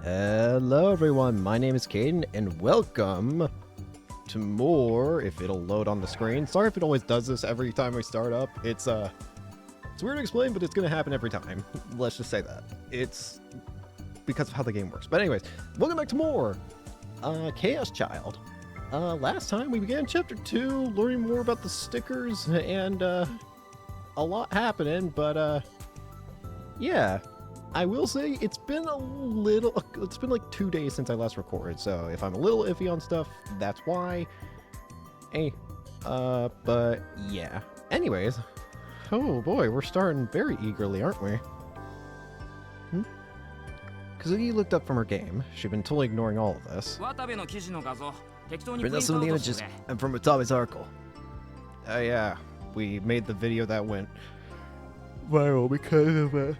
Hello everyone, my name is Caden, and welcome to more, if it'll load on the screen. Sorry if it always does this every time we start up. It's weird to explain, but it's gonna happen every time. Let's just say that. It's because of how the game works. But anyways, welcome back to more Chaos Child. Last time we began Chapter 2, learning more about the stickers, and a lot happening, but yeah. I will say it's been like 2 days since I last recorded, so if I'm a little iffy on stuff, that's why. Hey, but yeah. Anyways, oh boy, we're starting very eagerly, aren't we? Kazuki looked up from her game. She'd been totally ignoring all of this. Bring us some of the images. I'm from Watabe's article. Oh yeah, we made the video that went viral because of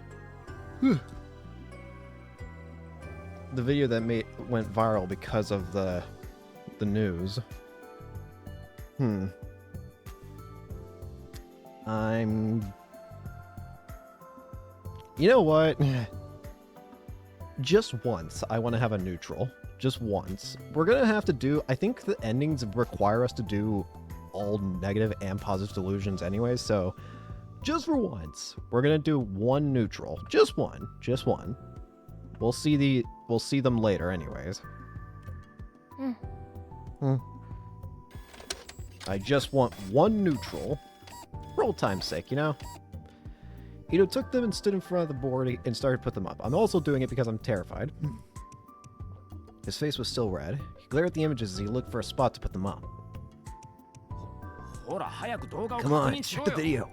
the video that went viral because of the news. You know what? Just once, I want to have a neutral. Just once. We're gonna have to do, I think the endings require us to do all negative and positive delusions anyways, so just for once, we're gonna do one neutral. Just one. Just one. We'll see them later anyways. I just want one neutral. For old time's sake, you know? Ito took them and stood in front of the board and started to put them up. I'm also doing it because I'm terrified. His face was still red. He glared at the images as he looked for a spot to put them up. Come on, check the video.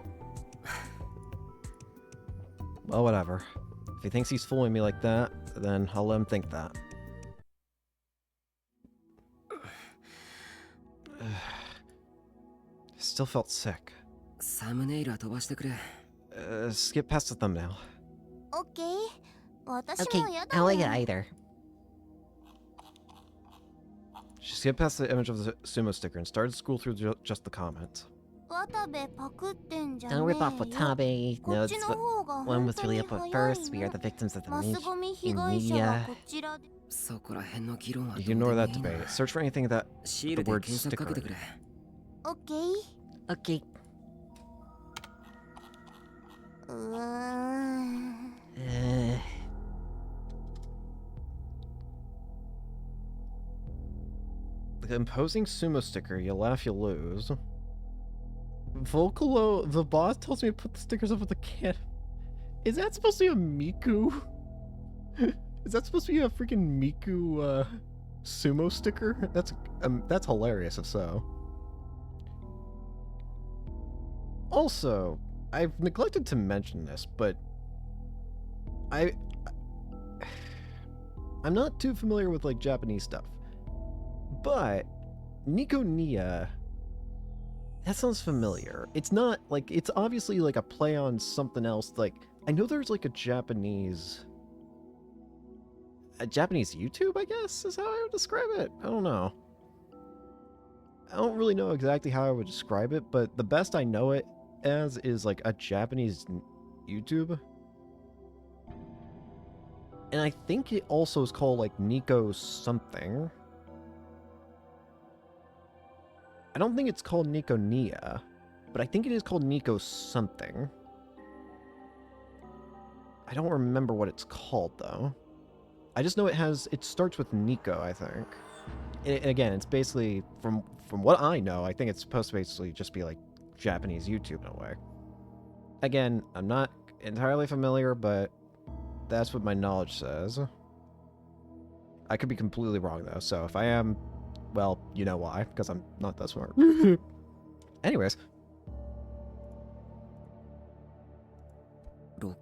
Well, whatever. If he thinks he's fooling me like that, then I'll let him think that. Still felt sick. Skip past the thumbnail. Okay, I don't like it either. She skipped past the image of the sumo sticker and started to scroll through just the comments. Don't rip off Watabe. No, it's what one was really up at first. We are the victims of the media. You can ignore that debate. Search for anything that the word sticker. Okay. Okay. The imposing sumo sticker, you laugh, you lose. Vocalo, the boss tells me to put the stickers up with the kid. Is that supposed to be a Miku? Is that supposed to be a freaking Miku sumo sticker? That's hilarious if so. Also, I've neglected to mention this, but I'm not too familiar with like Japanese stuff. But Nico Nia, that sounds familiar. It's not like, it's obviously like a play on something else. Like, I know there's like a Japanese YouTube, I guess, is how I would describe it. I don't know. I don't really know exactly how I would describe it, but the best I know it as is like a Japanese YouTube. And I think it also is called like Nico something. I don't think it's called Nico Nia, but I think it is called Nico something. I don't remember what it's called though. I just know it starts with Nico, I think. And again, it's basically, from what I know, I think it's supposed to basically just be like Japanese YouTube in a way. Again, I'm not entirely familiar, but that's what my knowledge says. I could be completely wrong though, so if I am, well, you know why, because I'm not that smart. Anyways. I'm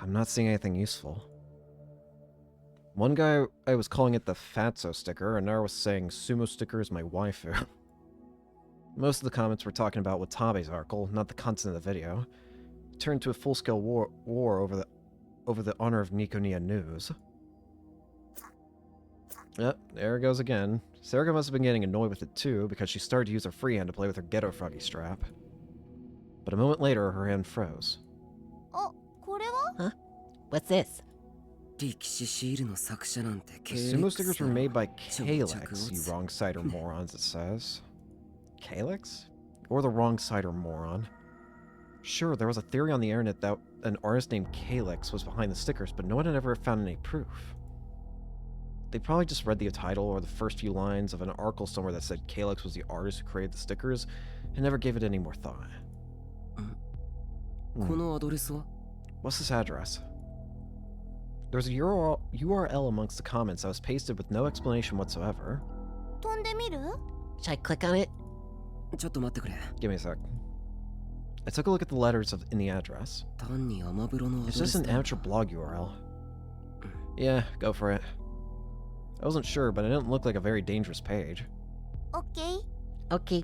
not seeing anything useful. One guy, I was calling it the Fatso sticker, and another was saying sumo sticker is my waifu. Most of the comments were talking about Watabe's article, not the content of the video. It turned into a full-scale war over the honor of Nico Nia news. Yep, there it goes again. Sarika must have been getting annoyed with it too, because she started to use her free hand to play with her Ghetto Froggy strap. But a moment later, her hand froze. Oh, これは? Huh? What's this? The sumo stickers were made by Calyx, you wrong cider morons, it says. Calyx? Or the wrong cider moron. Sure, there was a theory on the internet that an artist named Calyx was behind the stickers, but no one had ever found any proof. They probably just read the title or the first few lines of an article somewhere that said Calyx was the artist who created the stickers and never gave it any more thought. What's this address? There's a URL amongst the comments that was pasted with no explanation whatsoever. Should I click on it? Give me a sec. I took a look at the letters in the address. It's just an amateur blog URL. Yeah, go for it. I wasn't sure, but it didn't look like a very dangerous page. Okay. Okay.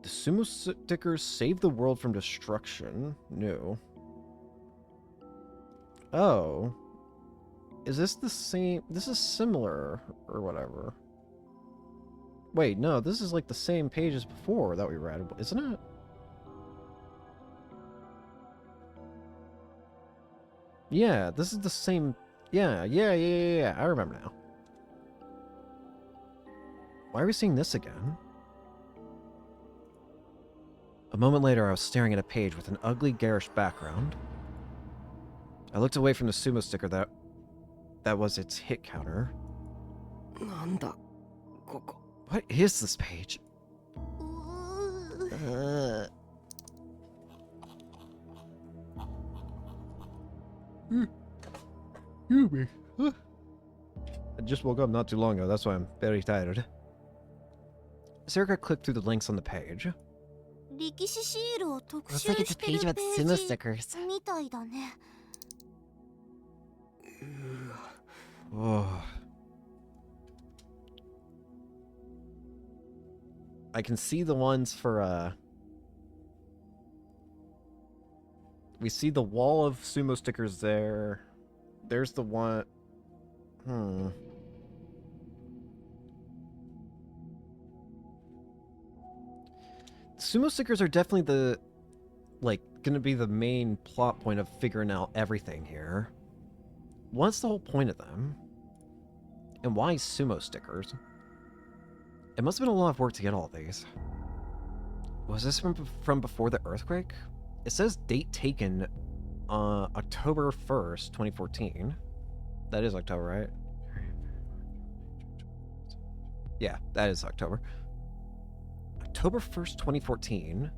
The sumo stickers save the world from destruction. No. Oh. Is this the same? This is similar, or whatever. Wait, no, this is like the same page as before that we read, isn't it? Yeah, this is the same. Yeah, I remember now. Why are we seeing this again? A moment later, I was staring at a page with an ugly, garish background. I looked away from the sumo sticker that was its hit counter. What is this page? I just woke up not too long ago, that's why I'm very tired. Sarah clicked through the links on the page. Looks like it's a page about sumo stickers. Oh. I can see the ones for, we see the wall of sumo stickers there. There's the one... Sumo stickers are definitely the, like, gonna be the main plot point of figuring out everything here. What's the whole point of them? And why sumo stickers? It must have been a lot of work to get all these. Was this from before the earthquake? It says date taken, October 1st, 2014. That is October, right? Yeah, that is October. October 1st, 2014.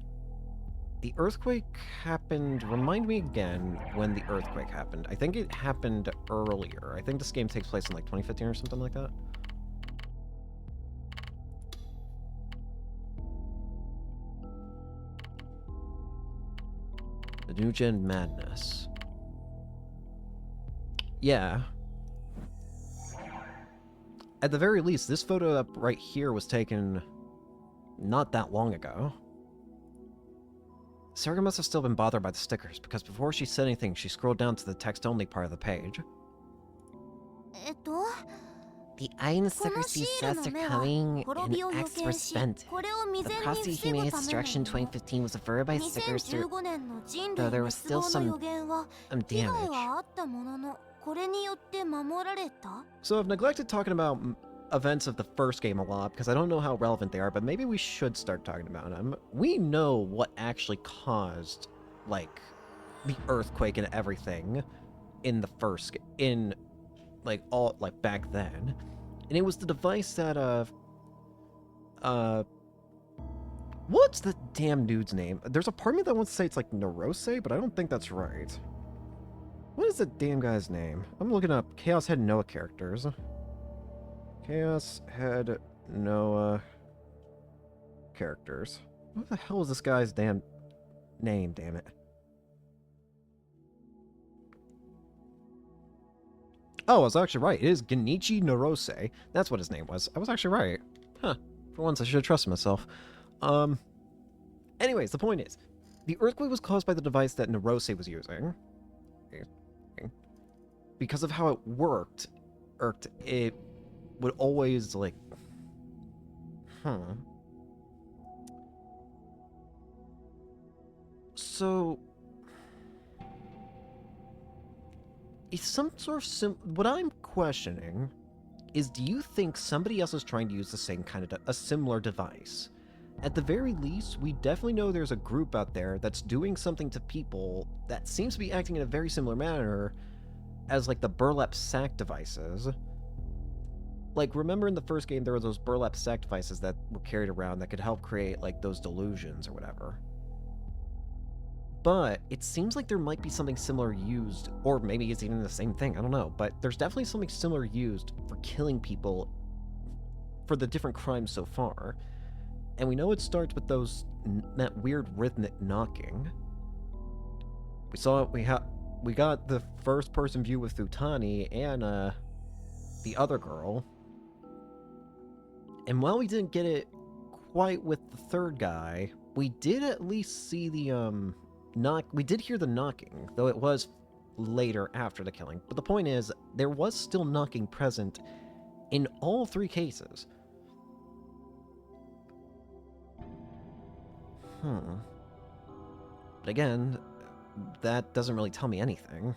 The earthquake happened... Remind me again when the earthquake happened. I think it happened earlier. I think this game takes place in like 2015 or something like that. The New Gen Madness. Yeah. At the very least, this photo up right here was taken not that long ago. Sarah must have still been bothered by the stickers, because before she said anything, she scrolled down to the text-only part of the page. The iron stickers disaster coming and X were spent. The prophecy he made destruction 2015 was averted by stickers though there was still some damage. So I've neglected talking about events of the first game a lot because I don't know how relevant they are, but maybe we should start talking about them. We know what actually caused, like, the earthquake and everything in the first, back then. And it was the device that, what's the damn dude's name? There's a part of me that wants to say it's like Narose, but I don't think that's right. What is the damn guy's name? I'm looking up Chaos Head Noah characters. Chaos Head Noah characters. What the hell is this guy's damn name, damn it? Oh, I was actually right. It is Genichi Narose. That's what his name was. I was actually right. Huh. For once, I should have trusted myself. Anyways, the point is, the earthquake was caused by the device that Narose was using. Because of how it worked, it would always, like... So... It's some sort of what I'm questioning is, do you think somebody else is trying to use the same kind of a similar device? At the very least, we definitely know there's a group out there that's doing something to people that seems to be acting in a very similar manner as, like, the burlap sack devices. Like, remember in the first game there were those burlap sack devices that were carried around that could help create, like, those delusions or whatever. But it seems like there might be something similar used, or maybe it's even the same thing, I don't know, but there's definitely something similar used for killing people for the different crimes so far. And we know it starts with that weird rhythmic knocking. We saw we got the first person view with Futani and the other girl. And while we didn't get it quite with the third guy, we did at least see the we did hear the knocking, though it was later after the killing. But the point is, there was still knocking present in all three cases. But again, that doesn't really tell me anything.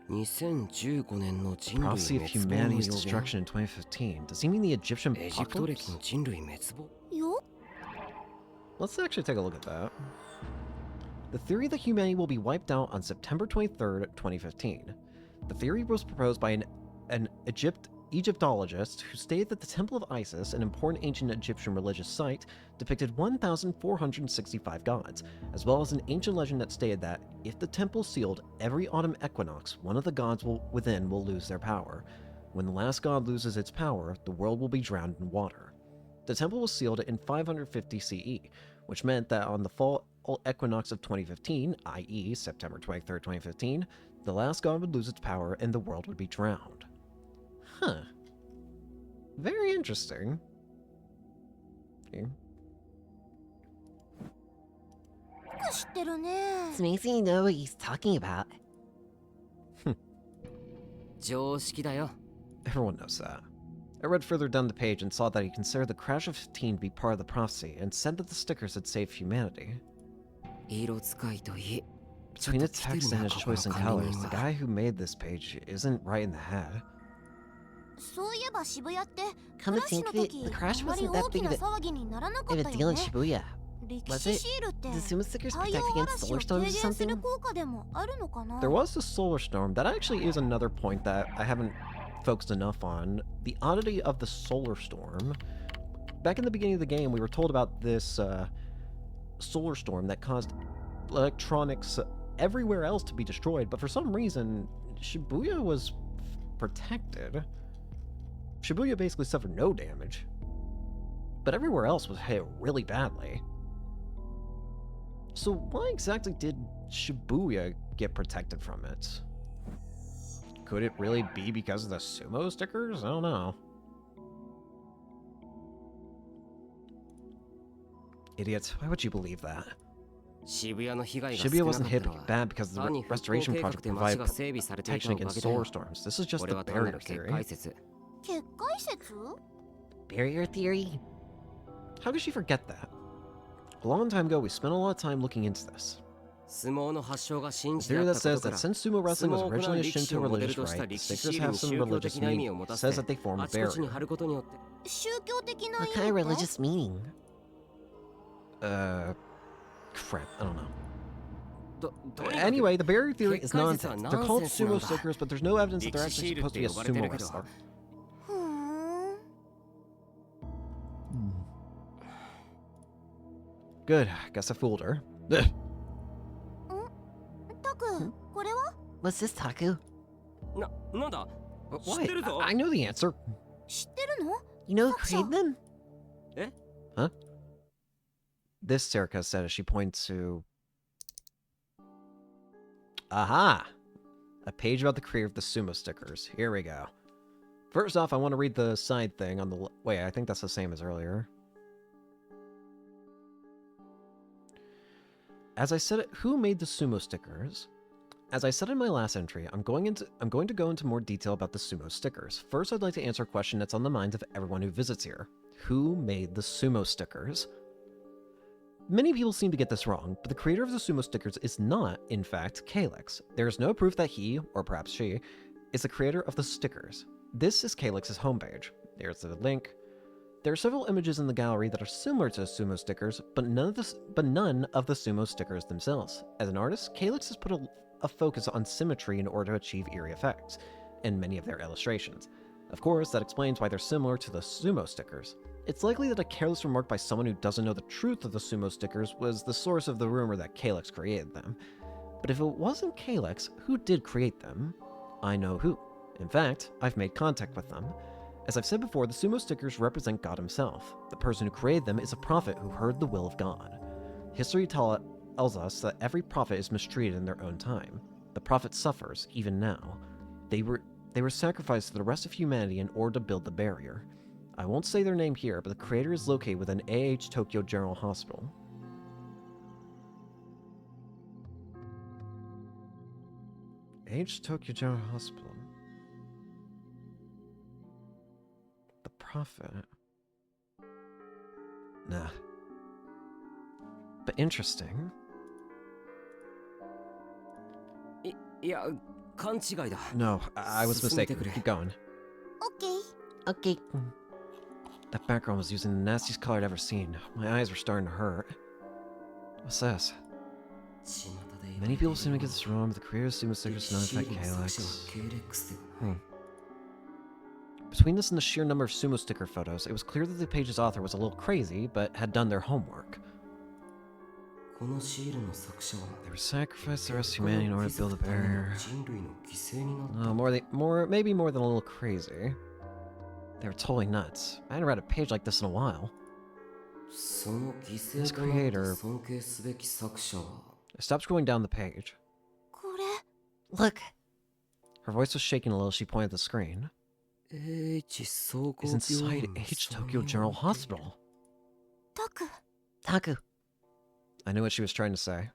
Prophecy of Humanity's destruction in 2015. Does he mean the Egyptian apocalypse? Let's actually take a look at that. The theory that humanity will be wiped out on September 23rd, 2015. The theory was proposed by an Egyptologist who stated that the Temple of Isis, an important ancient Egyptian religious site, depicted 1,465 gods, as well as an ancient legend that stated that if the temple sealed every autumn equinox, one of the gods within will lose their power. When the last god loses its power, the world will be drowned in water. The temple was sealed in 550 CE, which meant that on the fall equinox of 2015, i.e. September 23rd, 2015, the last god would lose its power and the world would be drowned. Huh. Very interesting. Okay. It's amazing you know what he's talking about. Everyone knows that. I read further down the page and saw that he considered the crash of 15 to be part of the prophecy and said that the stickers had saved humanity. Between its text and his choice in colors, the guy who made this page isn't right in the head. Come to think of it, the crash wasn't that big of a deal in Shibuya. Was it? Did the sumo stickers protect against solar storms or something? There was the solar storm. That actually is another point that I haven't focused enough on. The oddity of the solar storm. Back in the beginning of the game, we were told about this solar storm that caused electronics everywhere else to be destroyed, but for some reason, Shibuya was protected. Shibuya basically suffered no damage, but everywhere else was hit really badly. So why exactly did Shibuya get protected from it? Could it really be because of the sumo stickers? I don't know. Idiots, why would you believe that? Shibuya wasn't hit bad because the restoration project provided protection against solar storms. This is just the barrier theory. Barrier theory? How could she forget that? A long time ago, we spent a lot of time looking into this. The theory that says that since sumo wrestling was originally a Shinto religious rite, the stickers have some religious meaning. It says that they form a barrier. What kind of religious meaning? Crap, I don't know. Anyway, the barrier theory is nonsense. They're called sumo stickers, but there's no evidence that they're actually supposed to be a sumo wrestler. Good, guess I fooled her. What's this, Taku? What? I know the answer. You know who created them? Huh? This, Serica said as she points to... Aha! A page about the creator of the sumo stickers. Here we go. First off, I want to read the side thing on the... Wait, I think that's the same as earlier. As I said, who made the sumo stickers? As I said in my last entry, I'm going to go into more detail about the sumo stickers. First, I'd like to answer a question that's on the minds of everyone who visits here. Who made the sumo stickers? Many people seem to get this wrong, but the creator of the sumo stickers is not, in fact, Calyx. There is no proof that he, or perhaps she, is the creator of the stickers. This is Calyx's homepage. There's the link. There are several images in the gallery that are similar to sumo stickers, but none of the sumo stickers themselves. As an artist, Calyx has put a focus on symmetry in order to achieve eerie effects in many of their illustrations. Of course, that explains why they're similar to the sumo stickers. It's likely that a careless remark by someone who doesn't know the truth of the sumo stickers was the source of the rumor that Calyx created them. But if it wasn't Calyx, who did create them? I know who. In fact, I've made contact with them. As I've said before, the sumo stickers represent God himself. The person who created them is a prophet who heard the will of God. History tells us that every prophet is mistreated in their own time. The prophet suffers, even now. They were sacrificed to the rest of humanity in order to build the barrier. I won't say their name here, but the creator is located within AH Tokyo General Hospital. AH Tokyo General Hospital. The prophet. Nah. But interesting. No, I was mistaken. Keep going. Okay. Okay. That background was using the nastiest color I'd ever seen. My eyes were starting to hurt. What's this? Many people seem to get this wrong, but the creator of sumo stickers does not affect Calyx. Between this and the sheer number of sumo sticker photos, it was clear that the page's author was a little crazy, but had done their homework. They were sacrificed to the rest of humanity in order to build a barrier. Maybe more than a little crazy. They were totally nuts. I hadn't read a page like this in a while. This creator... I stopped scrolling down the page. Look. Her voice was shaking a little as she pointed at the screen. Is inside H Tokyo General Hospital. Taku. I knew what she was trying to say.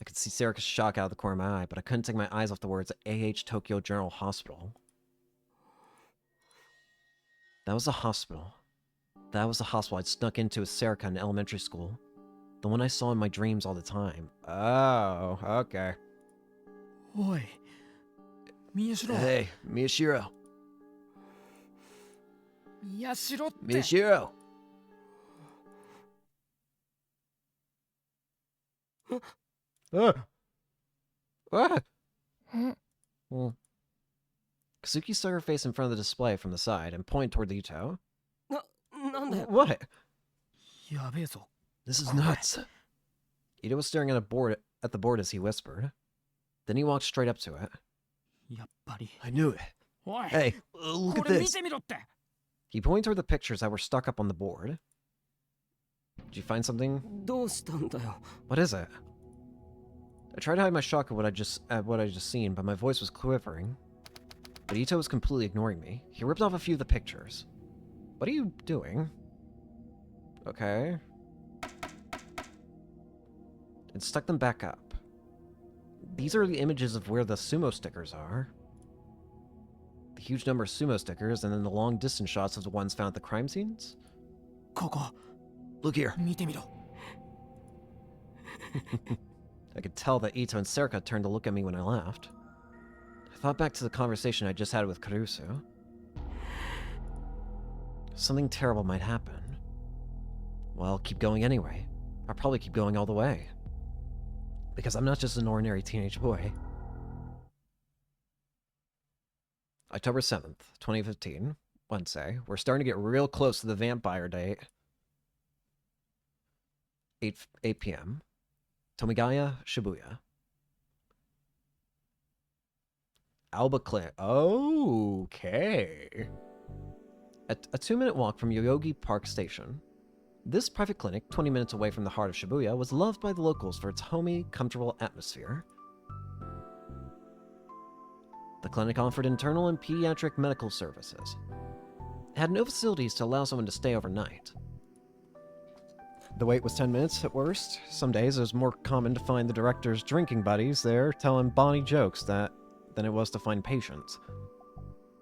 I could see Sarika's shock out of the corner of my eye, but I couldn't take my eyes off the words AH Tokyo General Hospital. That was a hospital. That was the hospital I'd snuck into with Sarika in elementary school. The one I saw in my dreams all the time. Oh, okay. Oi, Miyashiro. Hey, Miyashiro. Miyashiro. Miyashiro. What? Kazuki stuck her face in front of the display from the side and pointed toward Ito. What? This is nuts. Ito was staring at the board as he whispered. Then he walked straight up to it. I knew it. Hey, look at this. He pointed toward the pictures that were stuck up on the board. Did you find something? What is it? I tried to hide my shock at what I just seen, but my voice was quivering. But Ito was completely ignoring me. He ripped off a few of the pictures. What are you doing? Okay. And stuck them back up. These are the images of where the sumo stickers are. The huge number of sumo stickers, and then the long distance shots of the ones found at the crime scenes. Look here. I could tell that Ito and Serika turned to look at me when I laughed. I thought back to the conversation I just had with Karusu. Something terrible might happen. Well, I'll keep going anyway. I'll probably keep going all the way. Because I'm not just an ordinary teenage boy. October 7th, 2015. Wednesday. We're starting to get real close to the vampire date. 8 p.m. Tomigaya, Shibuya. Alba Clinic. Okay. A 2-minute walk from Yoyogi Park Station. This private clinic, 20 minutes away from the heart of Shibuya, was loved by the locals for its homey, comfortable atmosphere. The clinic offered internal and pediatric medical services. It had no facilities to allow someone to stay overnight. The wait was 10 minutes at worst. Some days it was more common to find the director's drinking buddies there telling Bonnie jokes than it was to find patients.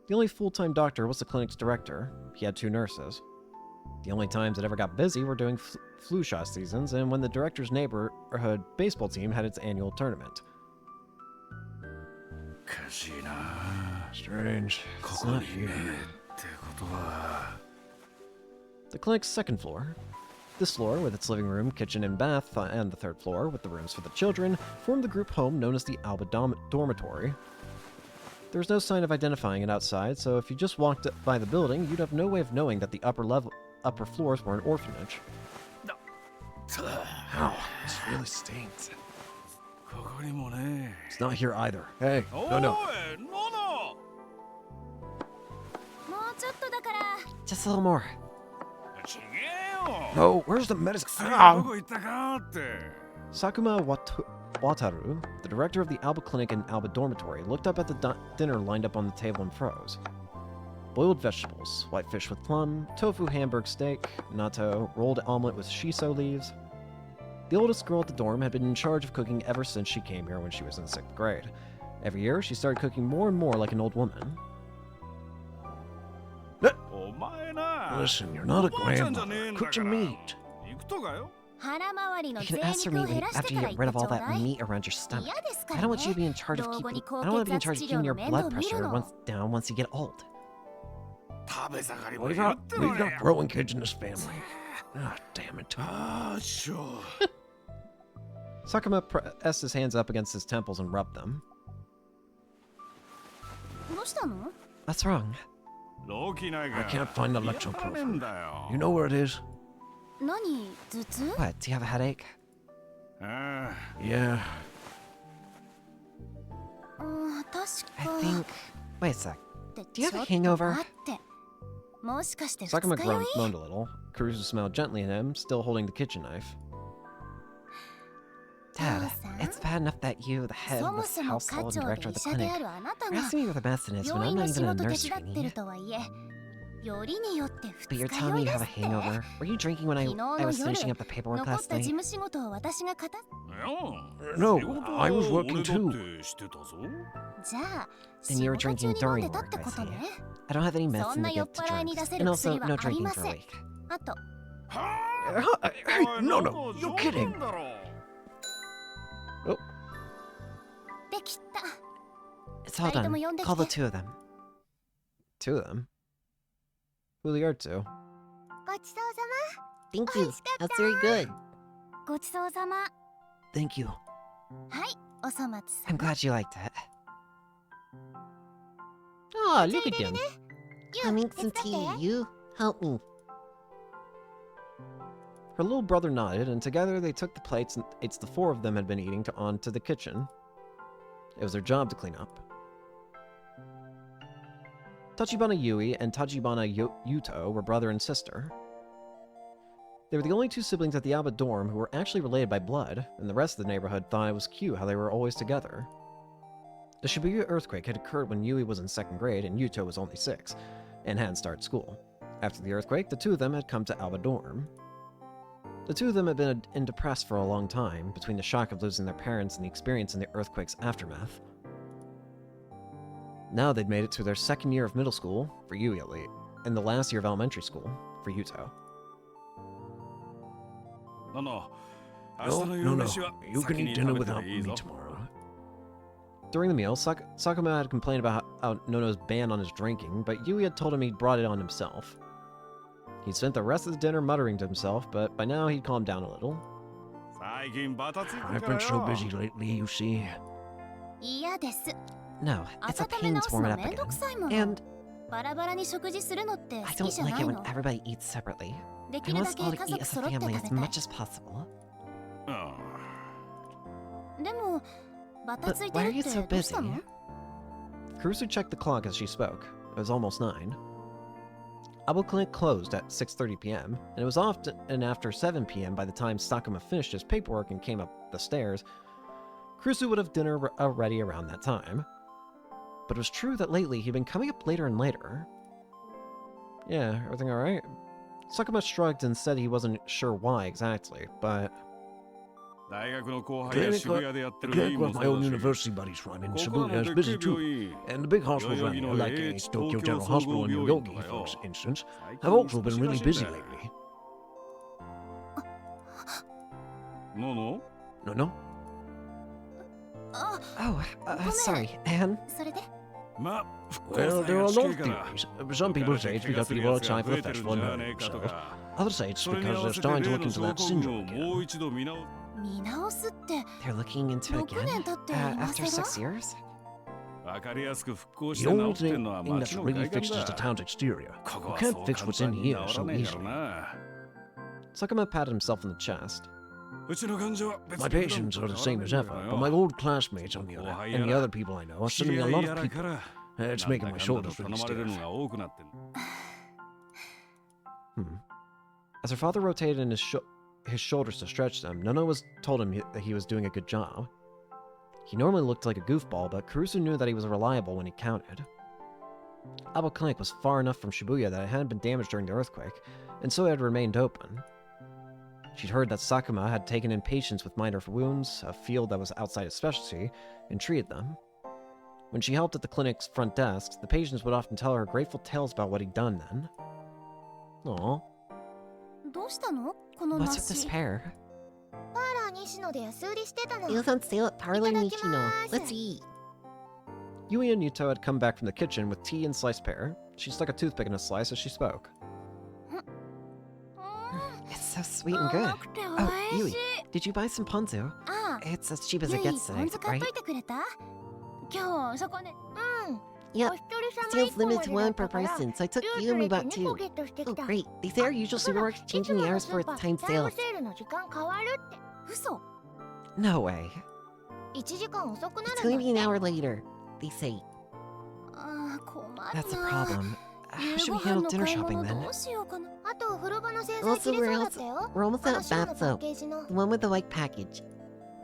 The only full-time doctor was the clinic's director. He had 2 nurses. The only times it ever got busy were during flu shot seasons and when the director's neighborhood baseball team had its annual tournament. Strange. It's not here. The clinic's second floor. This floor, with its living room, kitchen, and bath, and the third floor, with the rooms for the children, formed the group home known as the Alba Dormitory. There was no sign of identifying it outside, so if you just walked by the building, you'd have no way of knowing that the upper floors were an orphanage. Ow, this really stinks. It's not here either. Hey, no. Just a little more. No, where's the medicine? Sakuma Wataru, the director of the Alba Clinic and Alba Dormitory, looked up at the dinner lined up on the table and froze. Boiled vegetables, white fish with plum, tofu hamburg steak, natto, rolled omelet with shiso leaves. The oldest girl at the dorm had been in charge of cooking ever since she came here when she was in 6th grade. Every year, she started cooking more and more like an old woman. Listen, you're not a grandmother. Cook some meat. You can ask for meat after you get rid of all that meat around your stomach. I don't want you to be in charge of keeping. I don't want to be in charge of keeping your blood pressure down once you get old. We got growing kids in this family. Ah, damn it. Sure. Sakuma pressed his hands up against his temples and rubbed them. What's wrong? I can't find the electroprofen. You know where it is? What, do you have a headache? Yeah. I think... Wait a sec. Do you have a hangover? Sakuma moaned a little. Kurusu smiled gently at him, still holding the kitchen knife. Dad, it's bad enough that you, the head of this household and director of the clinic, are asking me where the medicine is when I'm not even a nurse trainee. But you're telling me you have a hangover? Were you drinking when I was finishing up the paperwork last night? No, I was working too. Then you were drinking during work, I see. I don't have any medicine to give to drugs, and also no drinking for a week. Hey, no, you're kidding. Oh. It's all done. Call the two of them. Two of them? Who are the other two? Thank you. That's very good. Thank you. I'm glad you liked it. Ah, look at them. I'll make some tea. You help me. Her little brother nodded, and together they took the plates the four of them had been eating onto the kitchen. It was their job to clean up. Tachibana Yui and Tachibana Yuto were brother and sister. They were the only two siblings at the Alba dorm who were actually related by blood, and the rest of the neighborhood thought it was cute how they were always together. The Shibuya earthquake had occurred when Yui was in 2nd grade and Yuto was only 6, and hadn't started school. After the earthquake, the two of them had come to Alba dorm. The two of them had been depressed for a long time, between the shock of losing their parents and the experience in the earthquake's aftermath. Now they'd made it to their 2nd year of middle school, for Yui at least, and the last year of elementary school, for Yuto. No. You can eat dinner without me tomorrow. During the meal, Sakuma had complained about how Nono's ban on his drinking, but Yui had told him he'd brought it on himself. He'd spent the rest of the dinner muttering to himself, but by now he'd calmed down a little. I've been so busy lately, you see. No, it's a pain to warm it up again. And I don't like it when everybody eats separately. I want us all to eat as a family as much as possible. But why are you so busy? Kurusu checked the clock as she spoke. It was almost 9. Alba Clinic closed at 6:30 p.m., and it was often after 7 p.m. by the time Sakuma finished his paperwork and came up the stairs. Kurusu would have dinner ready around that time. But it was true that lately he'd been coming up later and later. Yeah, everything alright? Sakuma shrugged and said he wasn't sure why exactly, but... The clinic with my own university buddies run in Shibuya is busy too, and the big hospitals around here, like Tokyo General Hospital and Yoyogi, for instance, have also been really busy lately. No. No? Oh, sorry, Anne. それで Well, Well, there are a lot of theories. Some people say it's because people are excited for the festival and hurting themselves. Others say it's because they're starting to look into that syndrome again. 見直すって They're looking into it 6 again? 年経って今 After 更 6 years? The only thing that's really fixed is the town's exterior. You can't fix what's in here so easily. Sakuma patted himself on the chest. My patients are the same as ever, but my old classmates on the other, and the other people I know are sending me a lot of people. It's making my shoulders really stiff. As her father rotated in his shoulders to stretch them, Nono told him that he was doing a good job. He normally looked like a goofball, but Kurusu knew that he was reliable when he counted. Abo Clinic was far enough from Shibuya that it hadn't been damaged during the earthquake, and so it had remained open. She'd heard that Sakuma had taken in patients with minor wounds, a field that was outside his specialty, and treated them. When she helped at the clinic's front desk, the patients would often tell her grateful tales about what he'd done then. Aww. どうしたのこの What's with this 梨 pear? パーラー西野で安売りしてたの It was on sale at Parlor Itadakimasu. Nishino. Let's eat. Yui and Yuto had come back from the kitchen with tea and sliced pear. She stuck a toothpick in a slice as she spoke. It's so sweet and good. 甘くて美 Oh, 味 Yui, しい did you buy some ponzu? ああ It's as cheap as ゆ it い gets ポン today, 酢買っ right? といてくれた今日そこねうん Yep. お一人様 Sales 一個ま limited で to だ one った per から person, so I took ルー you プ and レ me て bought 2 two. 個ゲットしてき Oh, た great. They say our usual そうだ supermarkets いつ changing も the の hours ス for ーパ its ー time タイム sale. セールの時間変わるって嘘 No way. 1時間遅くな It's る going ん to be an だ hour later, they say. ああ困る That's a な problem. How 夕 should ご we 飯 handle の dinner 買い shopping 物 then? どうしようかなあと風呂場の洗剤 Also, 切れ we're そうだ also ったよ we're almost あ out の of 白の bath パッ soap. ケージの The one with the white package.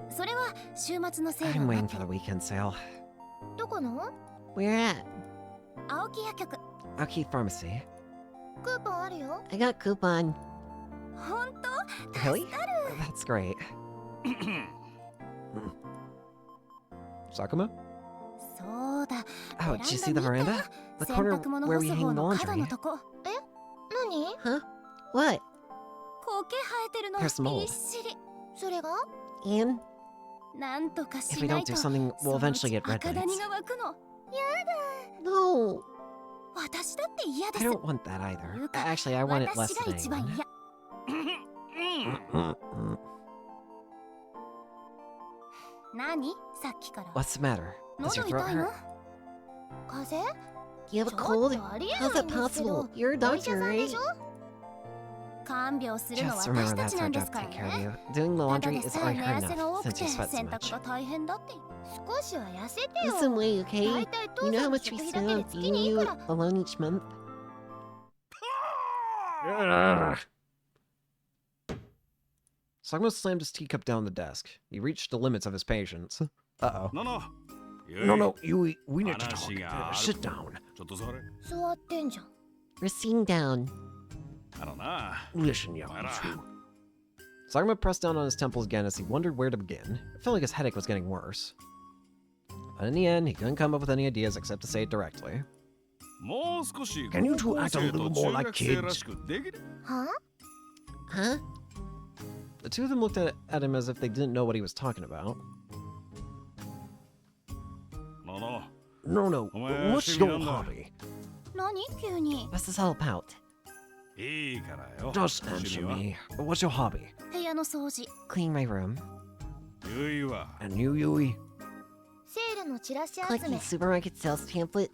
それは週末のセール I'm にな waiting って for the weekend sale. どこの Where at? 青木薬局 Aoki Pharmacy. クーポンあるよ I got coupon. 本当 Really? That's great. Sakuma? そうだ Oh, did you see the veranda? The 洗 corner 濯物 where 干 we す hang 方 the の角 laundry. のとこえ何 Huh? What? 苔生えてるの There's mold. びっしりそれが Anne? なんとか If し we な don't いと do something, そ we'll のう eventually ち get red 赤谷 lights. が湧くの No! 私だって嫌で I す don't want that either. いうか Actually, I want it less 私が than 一番 anyone. 嫌 何さっきから What's the matter? Does your 喉 throat 痛いの hurt? 風邪 You have a ちょっ cold? とありえ How's ないん that ですけど possible? You're a お医者 doctor, さんで right? しょ看病するのは Just remember 私た that's ちな our んで job す to から take care of ね you. Doing the ただ laundry で is さえ already 寝 hard 汗が enough 多く since て you sweat so 洗濯 much. が大変だって少しは痩せてよ Listen, wait, 大 okay? 体 You 父 know さ how んの much 食 we 費だ spend け on で月 feeding にい you くら alone each month? Sakuma slammed his teacup down the desk. He reached the limits of his patience. Uh-oh. No, Yui, we need to talk. Sit down. ちょっと座れ。座ってんじゃん We're sitting down. Listen, Yakuzu. Sakuma pressed down on his temples again as he wondered where to begin. It felt like his headache was getting worse. But in the end, he couldn't come up with any ideas except to say it directly. Can you two act a little more like kids? は Huh? The two of them looked at him as if they didn't know what he was talking about. No, what's your hobby? 何急に What's this all about? いいからよ。 Just answer me. What's your hobby? 部屋の掃除 Cleaning my room. ゆいは And you, Yui? セールのチラシ集 Collecting め supermarket sales pamphlets.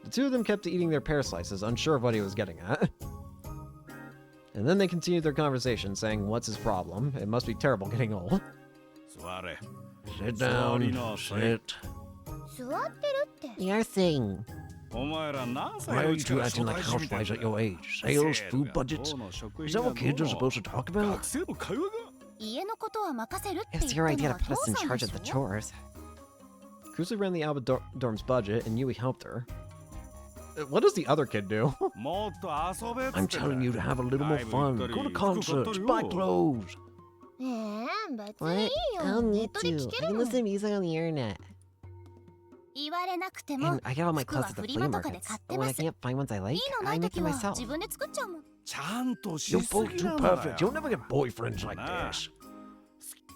The two of them kept eating their pear slices, unsure of what he was getting at. And then they continued their conversation, saying, what's his problem? It must be terrible getting old. 座れ。 Sit Sorry, down. no, Sit. 座ってるって We are saying. お前ら何歳 Why の are う you ちか two ら acting 初 like 対面みたい housewives だ at your age? Sales, food budgets? Is that what kids are supposed to talk about? 学生の会話が家のことは任せるって It 言 was っ your たの idea は to put us 父 in さん charge で of し the ょ chores. Kuzu ran the Alba dorm's budget, and Yui helped her. What does the other kid do? もっと遊べっつってんだ I'm telling you to have a little more fun. Go to concerts, buy clothes. 別にい What? い I よ don't ネ need ットで to. 聞け I る can もん listen to music on the internet. 言われなくても And I get all my 服は clothes at the フリ flea マとかで markets. 買って But ま when I す。 can't find ones I い like, いのな I い make 時 them は myself. 自分で作っちゃうもん。ちゃんとし You're す both ぎ too なんだよ perfect. You'll never get boyfriends like Nah. this.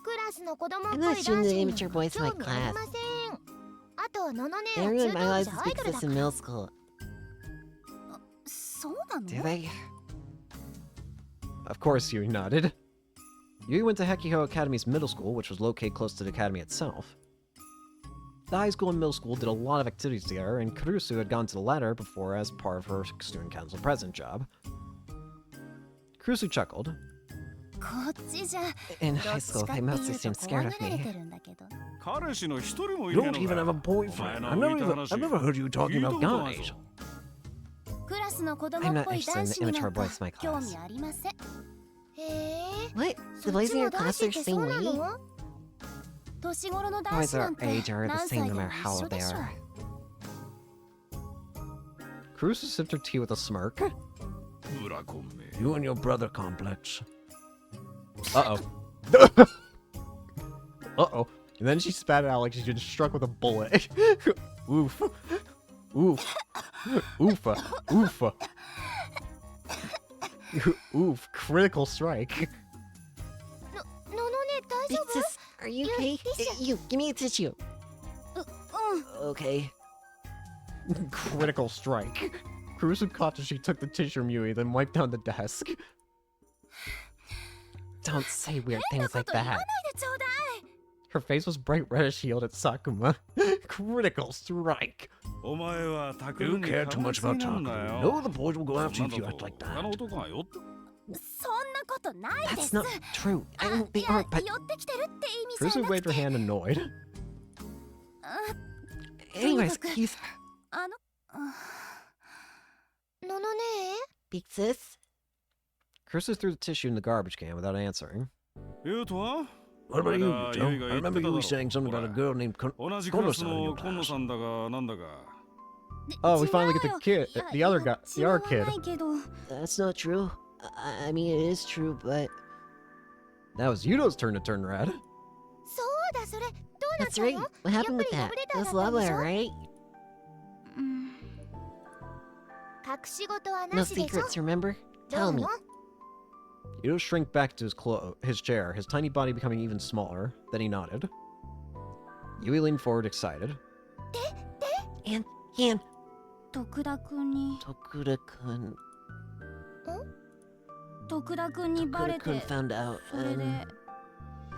クラスの子供っ I'm ぽ not い shooting 男 the 子に immature は boys 興 in 味 my あり class. ません。あとはののねは Everyone 中 in my 等 life 者 is アイドル Big だ Sis か in ら。 middle school. そうなの Do they? Of course, Yui nodded. Yui went to Hekiho Academy's middle school, which was located close to the academy itself. The high school and middle school did a lot of activities together, and Kurusu had gone to the latter before as part of her student council president job. Kurusu chuckled. こっちじゃ In ど high っち school, か they って mostly いうと seemed 怖 scared が of られ me. てるんだけど。彼氏の一人もい You ねえ don't の even か have a よ。 boyfriend. お前の浮いた話 I've never heard you 聞 talking いた about ことない guys. ぞ。クラスの子供 I'm っ not ぽい interested 男 in 子 the になん immature か boys in my 興 class. 味ありません。へえ。 What? そ The っ boys ち in も your 男 class 子 are っ the てそう same な way? の？年頃の男 Boys 子な our んて age are the 何 same 歳 no でも matter how 一 old 緒で they しょ。 are. Kurusu sipped her tea with a smirk. ブラコンめ。 You and your brother complex. Uh-oh. Uh-oh. And then she spat it out like she'd been struck with a bullet. Oof. Oof. Oofa. Oofa. Oof. Critical strike. ののね大 Big 丈 Sis, are you Yeah, okay? tissue. You, give me a tissue. 夫？ Okay. Critical strike. Kurusu caught as she took the tissue from Yui, then wiped down the desk. Don't say weird 変な things こ like と言わな that. いでちょうだい。 Her face was bright red as she yelled at Sakuma. Critical strike. お前はタク You に care か too わい much すぎ about なんだ Taku. よ。 No, the boys will go そ after ん you な if と you act like 他の that. 男がよって。そんなことないで That's す。 not true. I mean, い they や aren't, but 寄ってきてるって意味じゃ Kurusu なく waved her て。 hand annoyed. あ anyways, とにかく he's あの、ののね Big Sis. Kurusu threw the tissue in the garbage can without answering. 言うとは What about you, まだ Joe? ユイが I 言って remember ただ you ろ saying something ほ about ら a girl named 同じクラ Kono ス san in の your 今野 class. さんだがなんだか。 Oh, we finally get 違う the よ kid, いや the other guy, いや the other 違わ kid. ないけど That's not true. I mean, it is true, but Now it's Yudo's turn to turn red. そうだそれどうなっ that's た right. の？ What happened with やっ that? ぱり It ラ was ブレターだった love んでし letter, ょ？ right? うん隠し事は No なしでしょ？ secrets, remember? ど Tell う me. も？ Yudo shrank back to his chair, his tiny body becoming even smaller. Then he nodded. Yui leaned forward, excited. Han, 徳田くんに Tokuda-kun. 徳田くんにバレ Tokuda-kun て found out, それで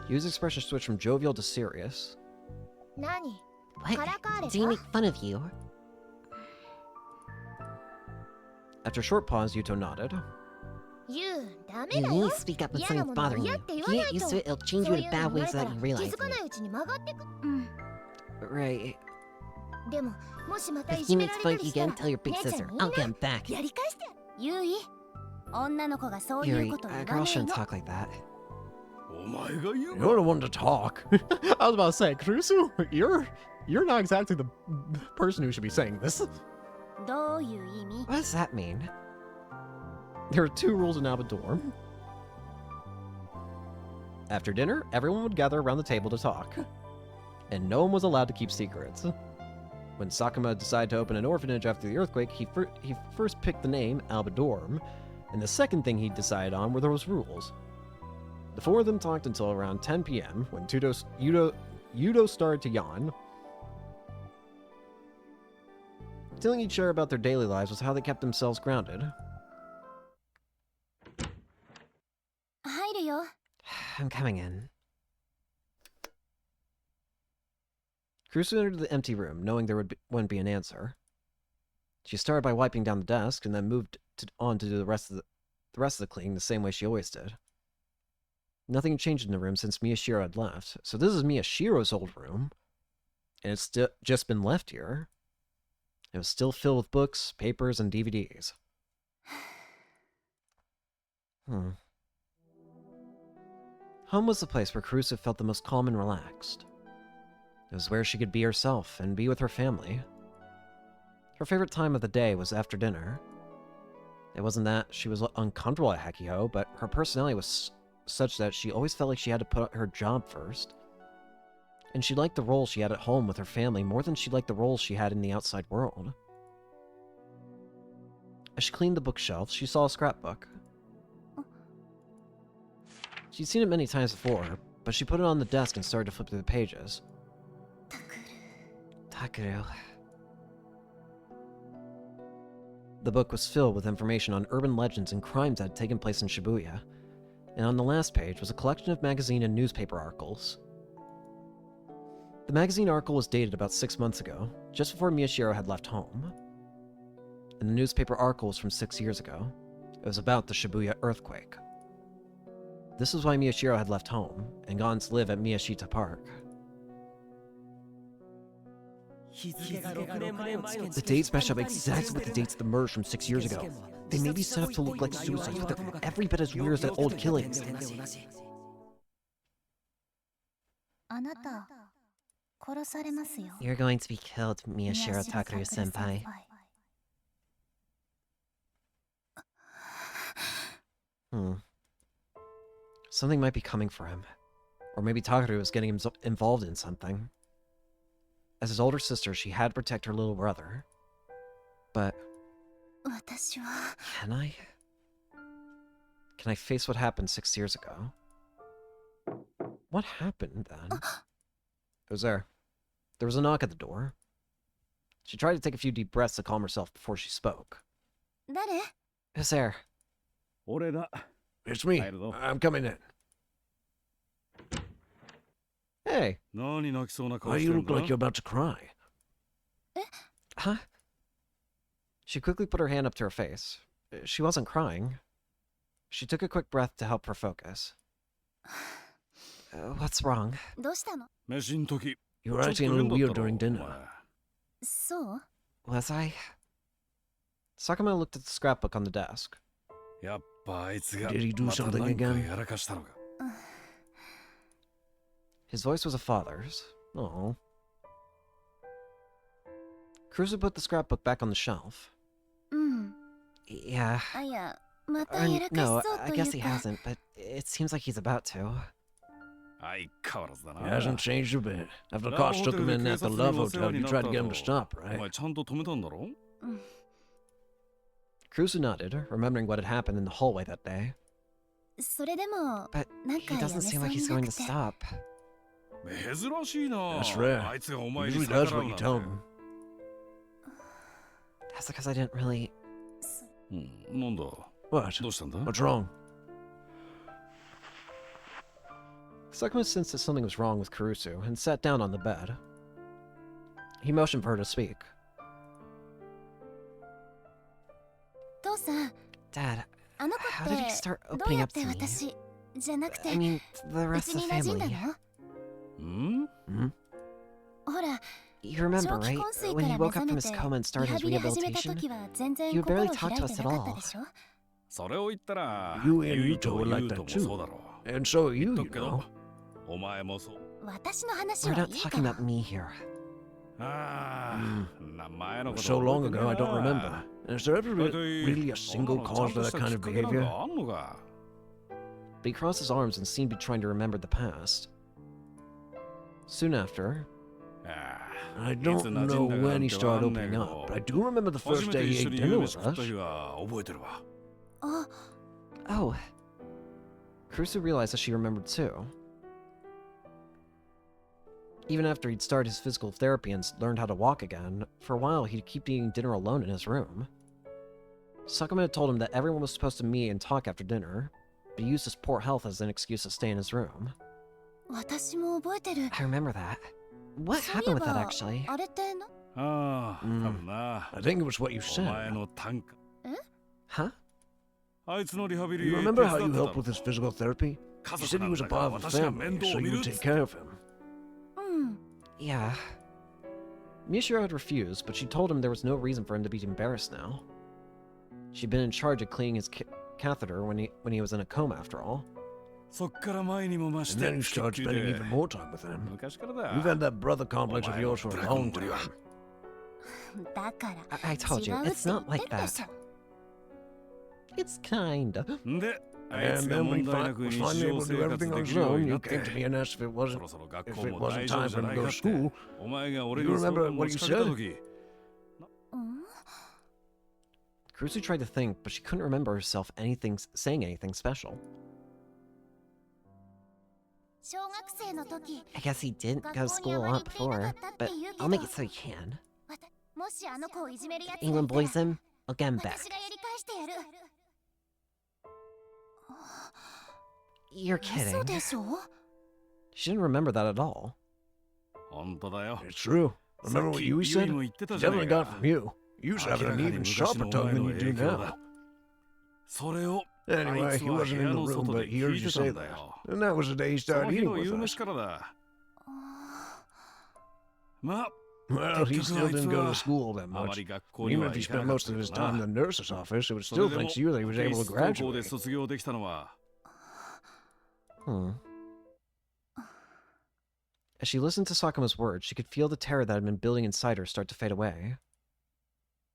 Yui's expression switched from jovial to serious. 何？ What? からかわれ Did he た？ make fun of you? After a short pause, Yuto nodded. 言うダメ You だ need よ to speak up when 嫌な something's ものは bothering 嫌 you. って言 If わ you な get い used と to it, it'll change そ you う in いう bad のに ways なるから without you 気 realizing づかな it. いうちに曲がってくうん Right. でももしまた If いじ he め makes られ fun た of り you した again, ら tell your big 姉ちゃ sister. んに I'll 言い get him back. なやり返してゆい女の子がそういう Yuri, こと言 a わ girl ない shouldn't の talk like that. お前が言う You're the one to talk. I was about to say, Kurusu, you're not exactly the person who should be saying this. どういう意味？ What does that mean? There are two rules in Alba Dorm. After dinner, everyone would gather around the table to talk. And no one was allowed to keep secrets. When Sakuma decided to open an orphanage after the earthquake, he first picked the name Alba Dorm, and the second thing he decided on were those rules. The four of them talked until around 10 p.m., when Yudo started to yawn. Telling each other about their daily lives was how they kept themselves grounded. 入るよ I'm coming in. Kurusu entered the empty room, knowing there wouldn't be an answer. She started by wiping down the desk, and then moved on to do the rest of the cleaning the same way she always did. Nothing had changed in the room since Miyashiro had left, so this is Miyashiro's old room, and it's just been left here. It was still filled with books, papers, and DVDs. Home was the place where Kurusu felt the most calm and relaxed. It was where she could be herself and be with her family. Her favorite time of the day was after dinner. It wasn't that she was uncomfortable at Hekiho, but her personality was such that she always felt like she had to put her job first. And she liked the role she had at home with her family more than she liked the role she had in the outside world. As she cleaned the bookshelf, she saw a scrapbook. She'd seen it many times before, but she put it on the desk and started to flip through the pages. Takeru. The book was filled with information on urban legends and crimes that had taken place in Shibuya, and on the last page was a collection of magazine and newspaper articles. The magazine article was dated about 6 months ago, just before Miyashiro had left home. And the newspaper article was from 6 years ago. It was about the Shibuya earthquake. This was why Miyashiro had left home and gone to live at Miyashita Park. The dates match up exactly with the dates of the merge from 6 years ago. They may be set up to look like suicides, but they're every bit as weird as that old killings. あなた殺されますよ You're going to be killed, Miyashiro Takeru senpai. Something might be coming for him. Or maybe Takeru was getting involved in something. As his older sister, she had to protect her little brother. But 私は can I? Can I face what happened 6 years ago? What happened then? It was there. There was a knock at the door. She tried to take a few deep breaths to calm herself before she spoke. 誰 Who's there? 俺だ。 It's me. Hello. I'm coming in. Hey! 何泣きそうな顔 Why し you てん look だ like you're about to cry? Huh? She quickly put her hand up to her face. She wasn't crying. She took a quick breath to help her focus. What's wrong? どうしたの 飯ん時 You were acting a little weird during dinner. そう Was I? Sakuma looked at the scrapbook on the desk. やっぱあいつが Did he do また something 何か again? やらかしたのか His voice was a father's. Oh. Cruiser put the scrapbook back on the shelf. うん Yeah. あいやまたやらかしそ No, う I とい guess う he か hasn't, but it seems like he's about to. 相変わらずだな He hasn't changed a bit. After That cops took hotel him in at the 警察に Love お世話 Hotel, に you なっ tried た to get him to 後 stop, お right? 前ちゃんと止めたんだろ Cruiser nodded, remembering what had happened in the hallway that day. それでも But なん he かやめ doesn't そ seem う like に he's な going く to て stop. 珍しいな That's rare. あいつがお He 前に usually 逆 does らう what な you ん tell て him. That's because I didn't really... うんなんだ What? どうしたんだ What's wrong? Sakuma sensed that something was wrong with Kurusu and sat down on the bed. He motioned for her to speak. 父さん Dad, あの子 how っ did he て start どう opening やっ up て to me? 私じゃなくて I mean, the う rest ち of に the 馴染んだ family. の うん Hmm? ほら You remember, 長期 right? 昏睡 When か he ら woke 目 up 覚 from め his て coma and リ started ハ his ビリ始めた rehabilitation? 時は全然 You 心 barely を talked 開 to い us て at なかった all. でしょそれを言ったら You and ゆ you いと were ゆ like う that とも too. そうだろ And so are 言 you, っと you くけど know. お前もそう私の話 We're は not いいか talking ら about me here. ああ名前のこと So long 覚えてね ago, I えな don't remember. Is there ever 大体 really a そんな single のちゃん cause と for し that た kind きっ of かけなん behavior? かあんのか But he crossed his arms and seemed to be trying to remember the past. Soon after, あ I いつ don't 馴染ん know だか when なん he てわ started かんねえ opening け up, ど but I do remember the 初 first め day て he 一緒 ate に dinner 夕 with 飯食った us. 日は覚えてるわあ oh, Kurusu realized that she remembered too. Even after he'd started his physical therapy and learned how to walk again, for a while he'd keep eating dinner alone in his room. Sakuma had told him that everyone was supposed to meet and talk after dinner, but he used his poor health as an excuse to stay in his room. 私も覚えてる I remember that. What そうい happened え with that ば actually? あれってなああ多分な I think it was what you お前 said. の短歌 Huh? あいつのリハビリ You 手 remember 伝 how って you た helped ろ with his physical therapy? 家 You 族 said な he ん was だ a から part of the 私が面 family, 倒 so を見 you る would っつ take って care of him. うん Yeah. Miyashiro had refused, but she told him there was no reason for him to be embarrassed now. She'd been in charge of cleaning his catheter when he was in a coma, after all. そっから前にも増し And て then you 付きっ start きり spending で even more time with him. 昔からだ You've had that brother complex of Oh, yours for a long time. だから I told 違 you, うって it's 言 not って like るでし that. ょ It's kind of. んで And then when he was finally able to do everything on his own, you came to me and asked if it wasn't time for him to go to school. You remember what you said? Kurusu tried to think, but she couldn't remember herself saying anything special. I guess he didn't go to school a lot before, but I'll make it so he can. If anyone bullies him, I'll get him back. You're kidding. She didn't remember that at all. It's true. Remember what Yui said? Definitely got it from you. You used to have an even sharper tongue than you do now. Anyway, he wasn't in the room, but he heard you say that. And that was the day he started eating with us. Well, he still didn't go to school that much. Even if he spent most of his time in the nurse's office, it was still thanks to you that he was able to graduate. As she listened to Sakuma's words, she could feel the terror that had been building inside her start to fade away.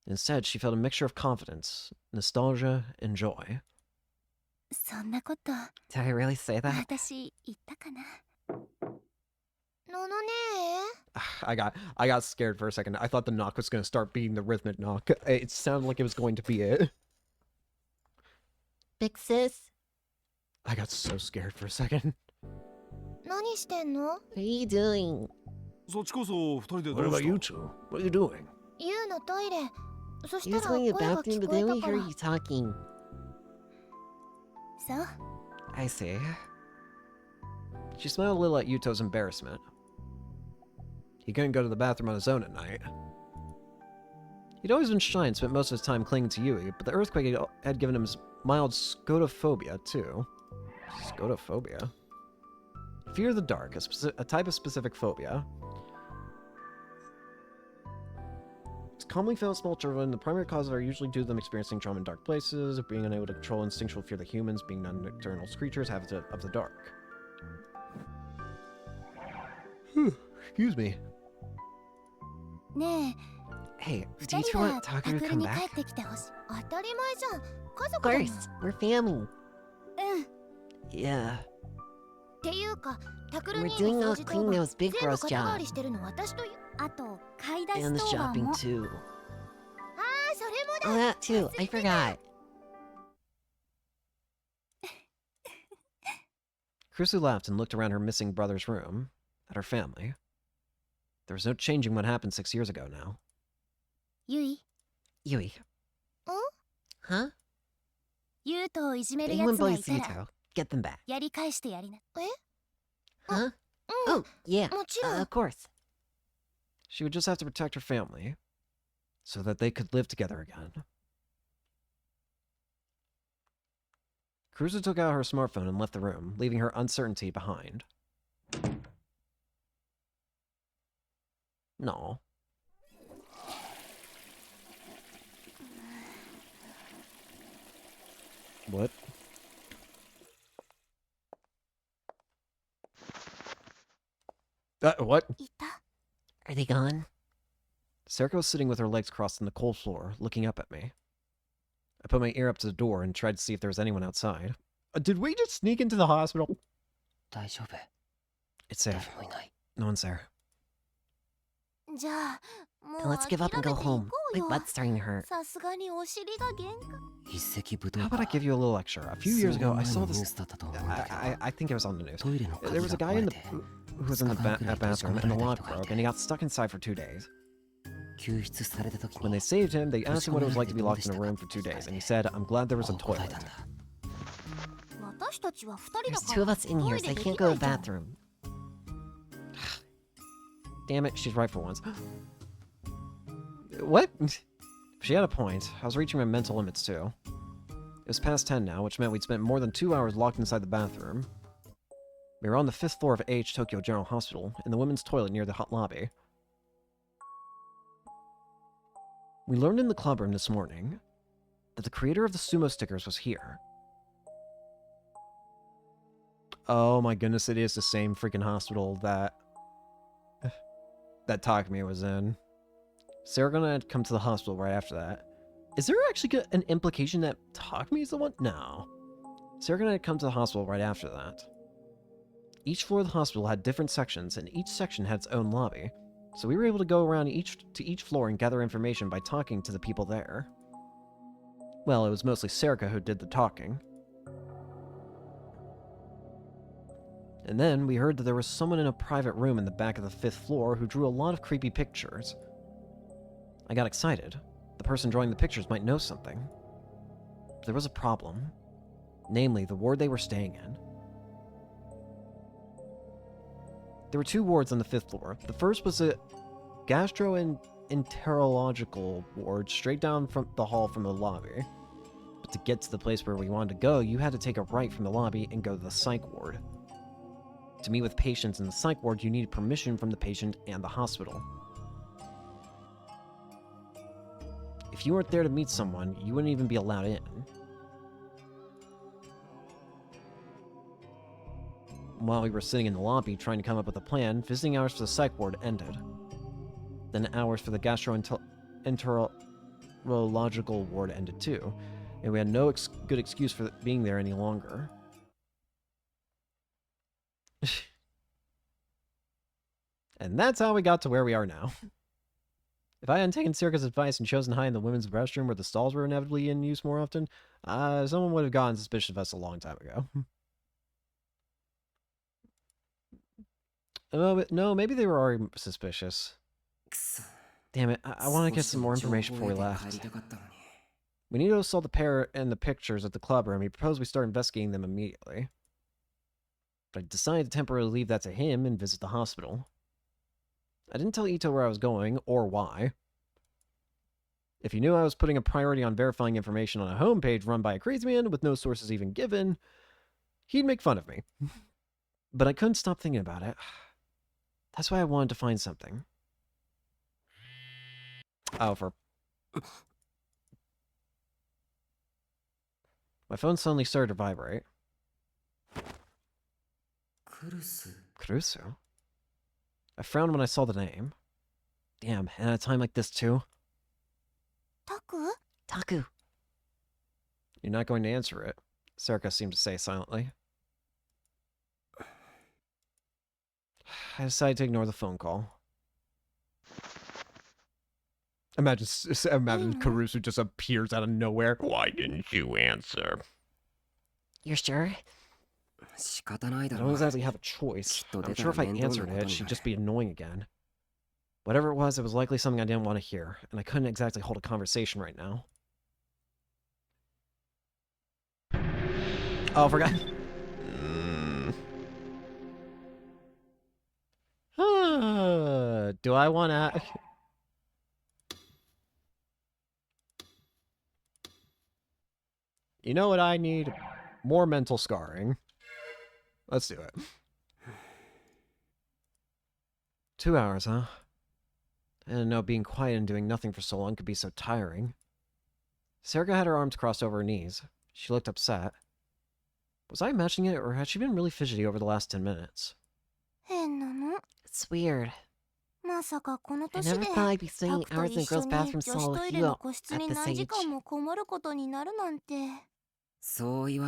Instead, she felt a mixture of confidence, nostalgia, and joy. Did I really say that? I got scared for a second. I thought the knock was going to start beating the rhythmic knock. It sounded like it was going to be it. Big sis? I got so scared for a second. What are you doing? What about you two? What are you doing? He was going to the bathroom, but then we heard you talking. I see. She smiled a little at Yuto's embarrassment. He couldn't go to the bathroom on his own at night. He'd always been shy and spent most of his time clinging to Yui, but the earthquake had given him mild scotophobia, too. Scotophobia? Fear of the dark, a type of specific phobia. It's commonly found in small children. The primary causes are usually due to them experiencing trauma in dark places, being unable to control instinctual fear of humans, being non-nocturnal creatures, habits of the dark. Excuse me. Hey, do you two want Takaru to come back? Of course, we're family. Yeah. We're doing all cleaning those big girls' job. And the shopping too. Oh, that too, I forgot. Kurusu laughed and looked around her missing brother's room, at her family. There was no changing what happened 6 years ago now. Yui. Huh? If anyone bullies Yuto, get them back. Huh? Oh, yeah, of course. She would just have to protect her family, so that they could live together again. Kurusu took out her smartphone and left the room, leaving her uncertainty behind. No. What? What? Are they gone? Serika was sitting with her legs crossed on the cold floor, looking up at me. I put my ear up to the door and tried to see if there was anyone outside. Did we just sneak into the hospital? It's safe. No one's there. Then let's give up and go home. My butt's starting to hurt. How about I give you a little lecture? A few years ago, I saw this... I think it was on the news. There was a guy who was in the bathroom, and the lock broke, and he got stuck inside for 2 days. When they saved him, they asked him what it was like to be locked in a room for 2 days, and he said, "I'm glad there was a toilet." There's 2 of us in here, so I can't go to the bathroom. Damn it, she's right for once. What? She had a point. I was reaching my mental limits, too. It was past 10 now, which meant we'd spent more than 2 hours locked inside the bathroom. We were on the 5th floor of AH Tokyo General Hospital, in the women's toilet near the hot lobby. We learned in the clubroom this morning that the creator of the sumo stickers was here. Oh my goodness, it is the same freaking hospital that Takumi was in. Sarah gonna come to the hospital right after that. Is there actually an implication that Takumi is the one? No. Sarah and I had come to the hospital right after that. Each floor of the hospital had different sections, and each section had its own lobby, so we were able to go around to each floor and gather information by talking to the people there. Well, it was mostly Serica who did the talking. And then we heard that there was someone in a private room in the back of the 5th floor who drew a lot of creepy pictures. I got excited. The person drawing the pictures might know something. There was a problem. Namely, the ward they were staying in. There were 2 wards on the 5th floor. The first was a gastroenterological ward straight down from the hall from the lobby. But to get to the place where we wanted to go, you had to take a right from the lobby and go to the psych ward. To meet with patients in the psych ward, you needed permission from the patient and the hospital. If you weren't there to meet someone, you wouldn't even be allowed in. While we were sitting in the lobby trying to come up with a plan, visiting hours for the psych ward ended. Then hours for the gastroenterological ward ended too, and we had no good excuse for being there any longer. And that's how we got to where we are now. If I hadn't taken Circa's advice and chosen to hide in the women's restroom where the stalls were inevitably in use more often, someone would have gotten suspicious of us a long time ago. No, maybe they were already suspicious. Damn it, I want to get some more information before we left. We need to assault the pair and the pictures at the club room. He proposed we start investigating them immediately. But I decided to temporarily leave that to him and visit the hospital. I didn't tell Ito where I was going, or why. If he knew I was putting a priority on verifying information on a homepage run by a crazy man with no sources even given, he'd make fun of me. But I couldn't stop thinking about it. That's why I wanted to find something. Oh, My phone suddenly started to vibrate. Kurusu? I frowned when I saw the name. Damn, and at a time like this too? Taku. You're not going to answer it, Serica seemed to say silently. I decided to ignore the phone call. Imagine Kurusu just appears out of nowhere. Why didn't you answer? You're sure? I don't exactly have a choice. I'm sure if I answered it, she'd just be annoying again. Whatever it was likely something I didn't want to hear, and I couldn't exactly hold a conversation right now. Oh, I forgot. Do I want to... You know what I need? More mental scarring. Let's do it. 2 hours, huh? I didn't know being quiet and doing nothing for so long could be so tiring. Serica had her arms crossed over her knees. She looked upset. Was I imagining it, or had she been really fidgety over the last 10 minutes? It's weird. I never thought I'd be spending hours in a girl's bathroom stall with you at this age.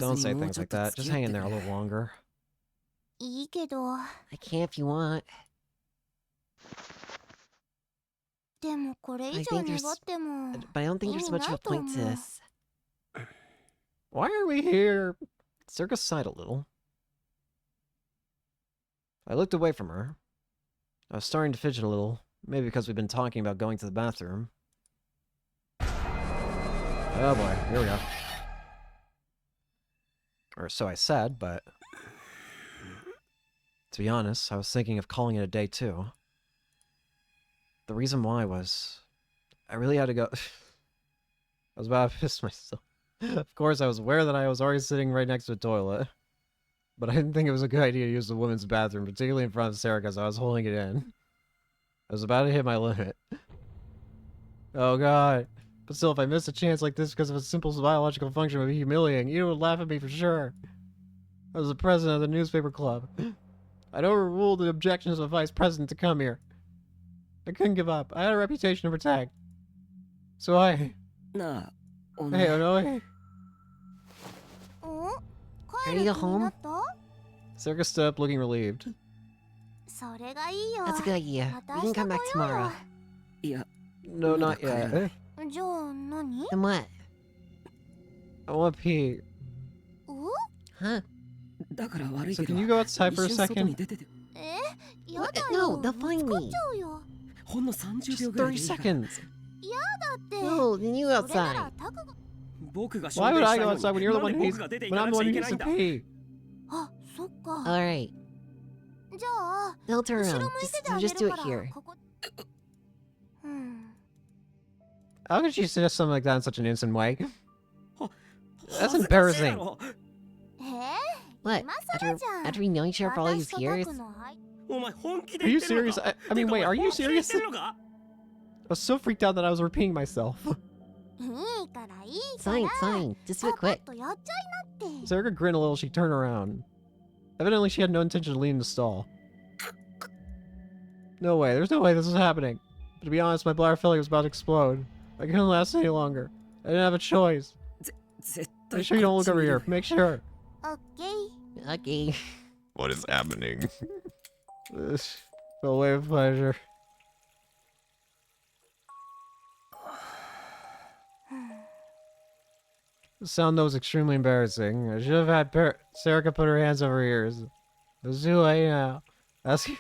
Don't say things like that. Just hang in there a little longer. I can if you want. But I don't think there's much of a point to this. Why are we here? Circa sighed a little. I looked away from her. I was starting to fidget a little, maybe because we've been talking about going to the bathroom. Oh boy, here we go. Or so I said, but... To be honest, I was thinking of calling it a day too. The reason why was... I really had to go... I was about to piss myself. Of course, I was aware that I was already sitting right next to a toilet. But I didn't think it was a good idea to use the women's bathroom, particularly in front of Sarah, because I was holding it in. I was about to hit my limit. Oh god. But still, if I missed a chance like this because of a simple biological function, it would be humiliating. You would laugh at me for sure. I was the president of the newspaper club. I'd overruled the objections of the vice president to come here. I couldn't give up. I had a reputation to protect. So I... Hey, Onoi. Ready to go home? Serika stood up, looking relieved. That's a good idea. We can come back tomorrow. No, not yet. Then what? I want to pee. Huh? So can you go outside for a second? No, they'll find me. Just 30 seconds. No, then you outside. Why would I go outside when you're the one who needs, when I'm the one who needs to pee? Alright. They'll turn around. Just do it here. How could you suggest something like that in such an instant way? That's embarrassing. What? After we know each other for all these years? Are you serious? I mean, wait, are you serious? I was so freaked out that I was repeating myself. Fine. Just do it quick. Serika grinned a little. She turned around. Evidently, she had no intention to leave in the stall. No way. There's no way this was happening. But to be honest, my bladder felt like it was about to explode. I couldn't last any longer. I didn't have a choice. Make sure you don't look over here. Make sure. Okay. What is happening? This fell away with pleasure. The sound that was extremely embarrassing. I should have had Serika put her hands over her ears. It's too late now. Ask you.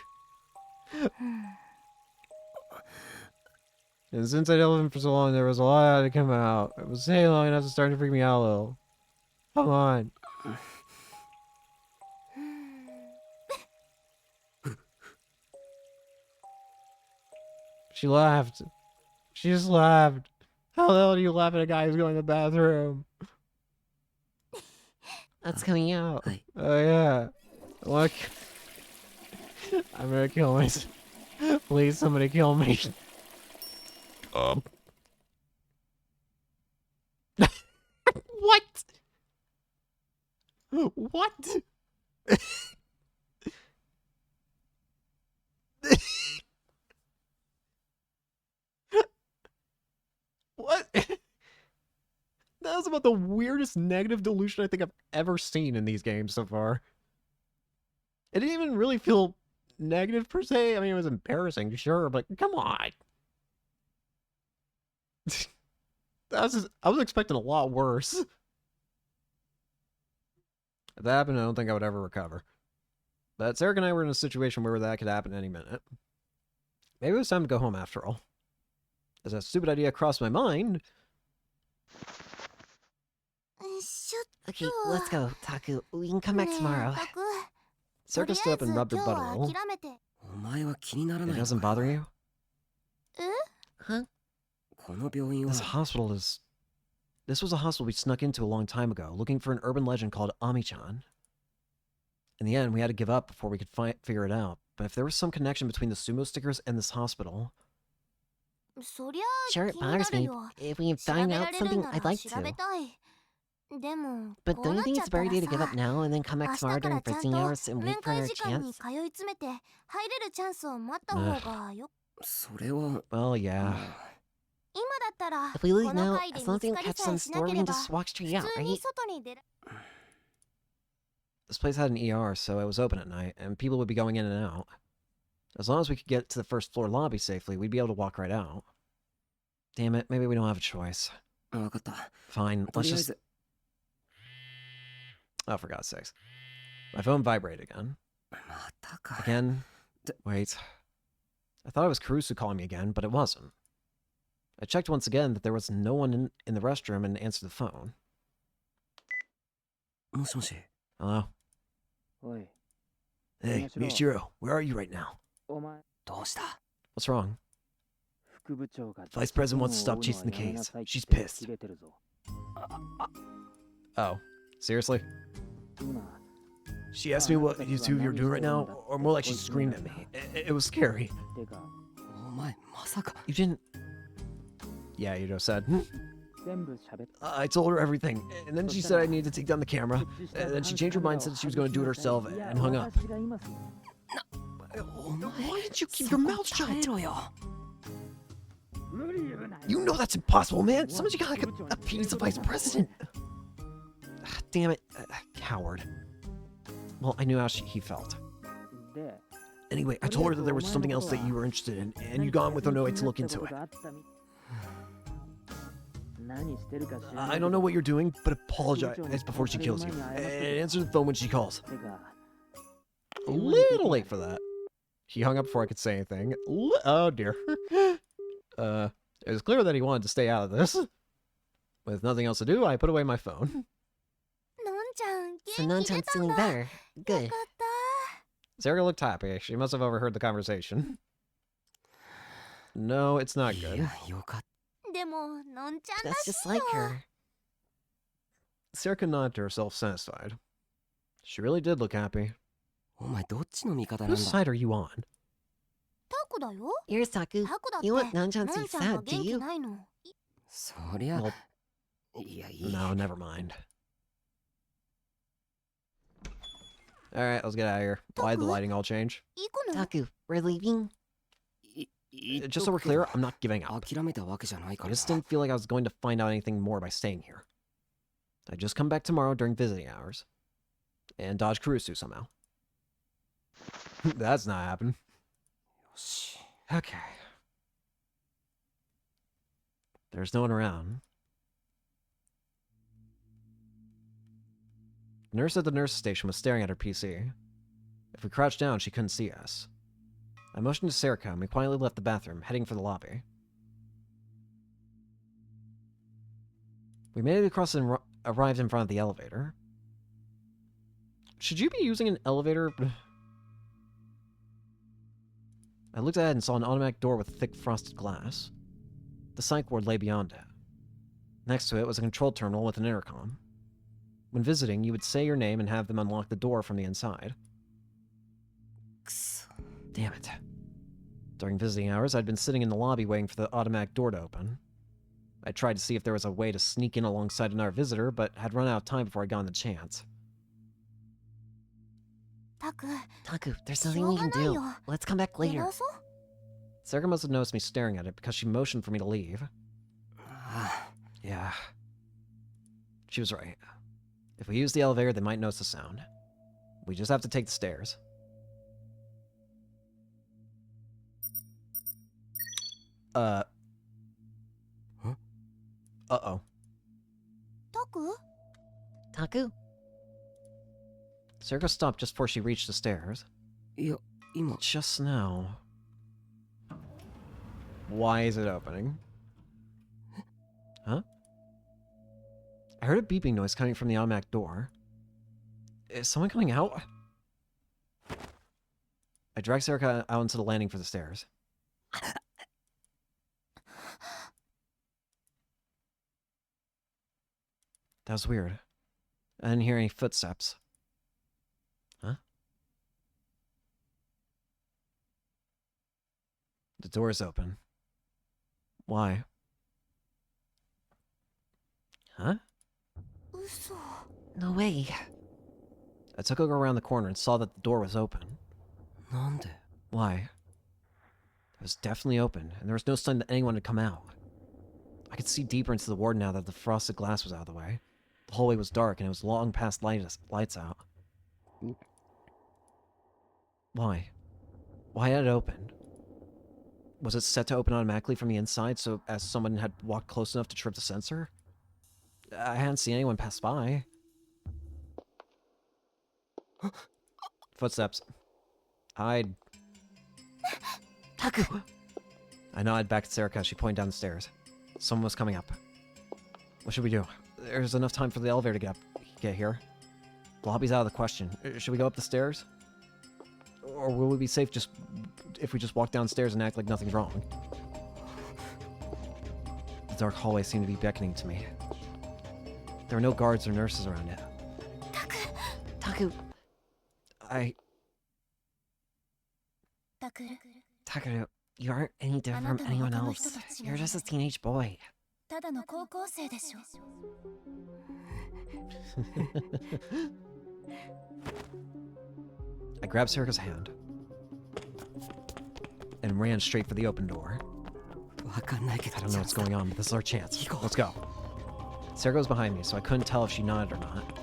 And since I dealt with him for so long, there was a lot to come out. It was saying long enough to start to freak me out a little. Come on. She laughed. She just laughed. How the hell do you laugh at a guy who's going to the bathroom? That's coming out. Oh yeah. Look. I'm gonna kill myself. Please, somebody kill me. What? What? What? That was about the weirdest negative delusion I think I've ever seen in these games so far. It didn't even really feel negative per se. I mean, it was embarrassing, sure, but come on. I was expecting a lot worse. If that happened, I don't think I would ever recover. But Serika and I were in a situation where that could happen any minute. Maybe it was time to go home after all. As a stupid idea crossed my mind. Okay, let's go, Taku. We can come back tomorrow. Serika stood up and rubbed her butt a little. It doesn't bother you? Huh? This was a hospital we snuck into a long time ago, looking for an urban legend called Ami-chan. In the end, we had to give up before we could figure it out. But if there was some connection between the sumo stickers and this hospital... Sure, it bothers me. If we find out something, I'd like to. But don't you think it's a better idea to give up now and then come back tomorrow during visiting hours and wait for another chance? Well, yeah. If we leave now, as long as we don't catch some store, we can just walk straight out, right? This place had an ER, so it was open at night, and people would be going in and out. As long as we could get to the first floor lobby safely, we'd be able to walk right out. Damn it, maybe we don't have a choice. Fine, let's just... Oh, for God's sakes. My phone vibrated again. Again? Wait. I thought it was Caruso calling me again, but it wasn't. I checked once again that there was no one in the restroom and answered the phone. Hello? Hey, Michiro, where are you right now? What's wrong? Vice President wants to stop chasing the case. She's pissed. Oh, seriously? She asked me what you two are doing right now, or more like she screamed at me. It was scary. You didn't... Yeah, Yudo said. I told her everything, and then she said I needed to take down the camera, and then she changed her mind, said she was going to do it herself, and hung up. Why didn't you keep your mouth shut? You know that's impossible, man. Somebody's got like a piece of vice president. damn it. Coward. Well, I knew how he felt. Anyway, I told her that there was something else that you were interested in, and you gone with her no way to look into it. I don't know what you're doing, but apologize before she kills you. And answer the phone when she calls. A little late for that. He hung up before I could say anything. Oh dear. It was clear that he wanted to stay out of this. With nothing else to do, I put away my phone. So Nan-chan's feeling better. Good. Sarah looked happy. She must have overheard the conversation. No, it's not good. That's just like her. Sarah nodded to herself, satisfied. She really did look happy. Whose side are you on? Here's Taku. You want Nan-chan to be sad, do you? Well, no, never mind. Alright, let's get out of here. Why'd the lighting all change? Taku, we're leaving? Just so we're clear, I'm not giving up. I just didn't feel like I was going to find out anything more by staying here. I just come back tomorrow during visiting hours. And dodge Kurusu somehow. That's not happening. Okay. There's no one around. The nurse at the nurse station was staring at her PC. If we crouched down, she couldn't see us. I motioned to Serica and we quietly left the bathroom, heading for the lobby. We made it across and arrived in front of the elevator. Should you be using an elevator? I looked ahead and saw an automatic door with thick frosted glass. The psych ward lay beyond it. Next to it was a control terminal with an intercom. When visiting, you would say your name and have them unlock the door from the inside. Damn it. During visiting hours, I'd been sitting in the lobby waiting for the automatic door to open. I tried to see if there was a way to sneak in alongside another visitor, but had run out of time before I got the chance. Taku, there's nothing we can do. Let's come back later. Sarah must have noticed me staring at it because she motioned for me to leave. Yeah. She was right. If we use the elevator, they might notice the sound. We just have to take the stairs. Huh? Uh-oh. Taku? Sarah stopped just before she reached the stairs. Just now. Why is it opening? Huh? I heard a beeping noise coming from the automatic door. Is someone coming out? I dragged Sarah out into the landing for the stairs. That was weird. I didn't hear any footsteps. Huh? The door is open. Why? Huh? No way. I took a look around the corner and saw that the door was open. Why? It was definitely open, and there was no sign that anyone had come out. I could see deeper into the ward now that the frosted glass was out of the way. The hallway was dark, and it was long past lights out. Why? Why had it opened? Was it set to open automatically from the inside, so as someone had walked close enough to trip the sensor? I hadn't seen anyone pass by. Footsteps. Hide. Taku! I nodded back at Sarah as she pointed down the stairs. Someone was coming up. What should we do? There's enough time for the elevator to get here. The lobby's out of the question. Should we go up the stairs? Or will we be safe if we just walk downstairs and act like nothing's wrong? The dark hallway seemed to be beckoning to me. There were no guards or nurses around it. Taku! Takeru, you aren't any different from anyone else. You're just a teenage boy. I grabbed Sarika's hand and ran straight for the open door. I don't know what's going on, but this is our chance. Let's go. Sarika was behind me, so I couldn't tell if she nodded or not.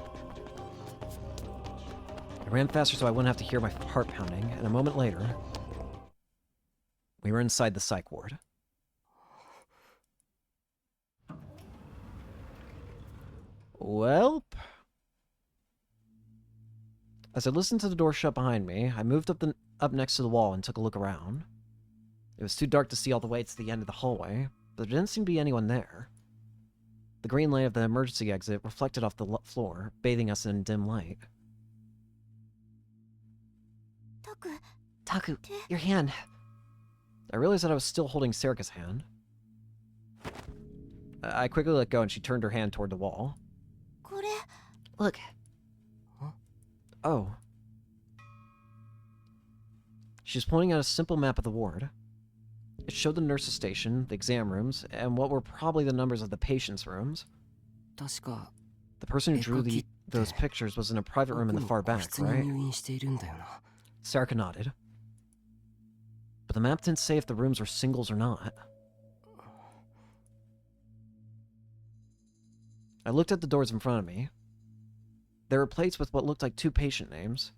ran faster so I wouldn't have to hear my heart pounding, and a moment later, we were inside the psych ward. Welp. As I listened to the door shut behind me, I moved up next to the wall and took a look around. It was too dark to see all the way to the end of the hallway, but there didn't seem to be anyone there. The green light of the emergency exit reflected off the floor, bathing us in dim light. Taku, your hand. I realized that I was still holding Serika's hand. I quickly let go and she turned her hand toward the wall. Look. Huh? Oh. She's pointing out a simple map of the ward. It showed the nurse's station, the exam rooms, and what were probably the numbers of the patients' rooms. The person who drew those pictures was in a private room in the far back, right? Sarika nodded. But the map didn't say if the rooms were singles or not. I looked at the doors in front of me. There were plates with what looked like 2 patient names.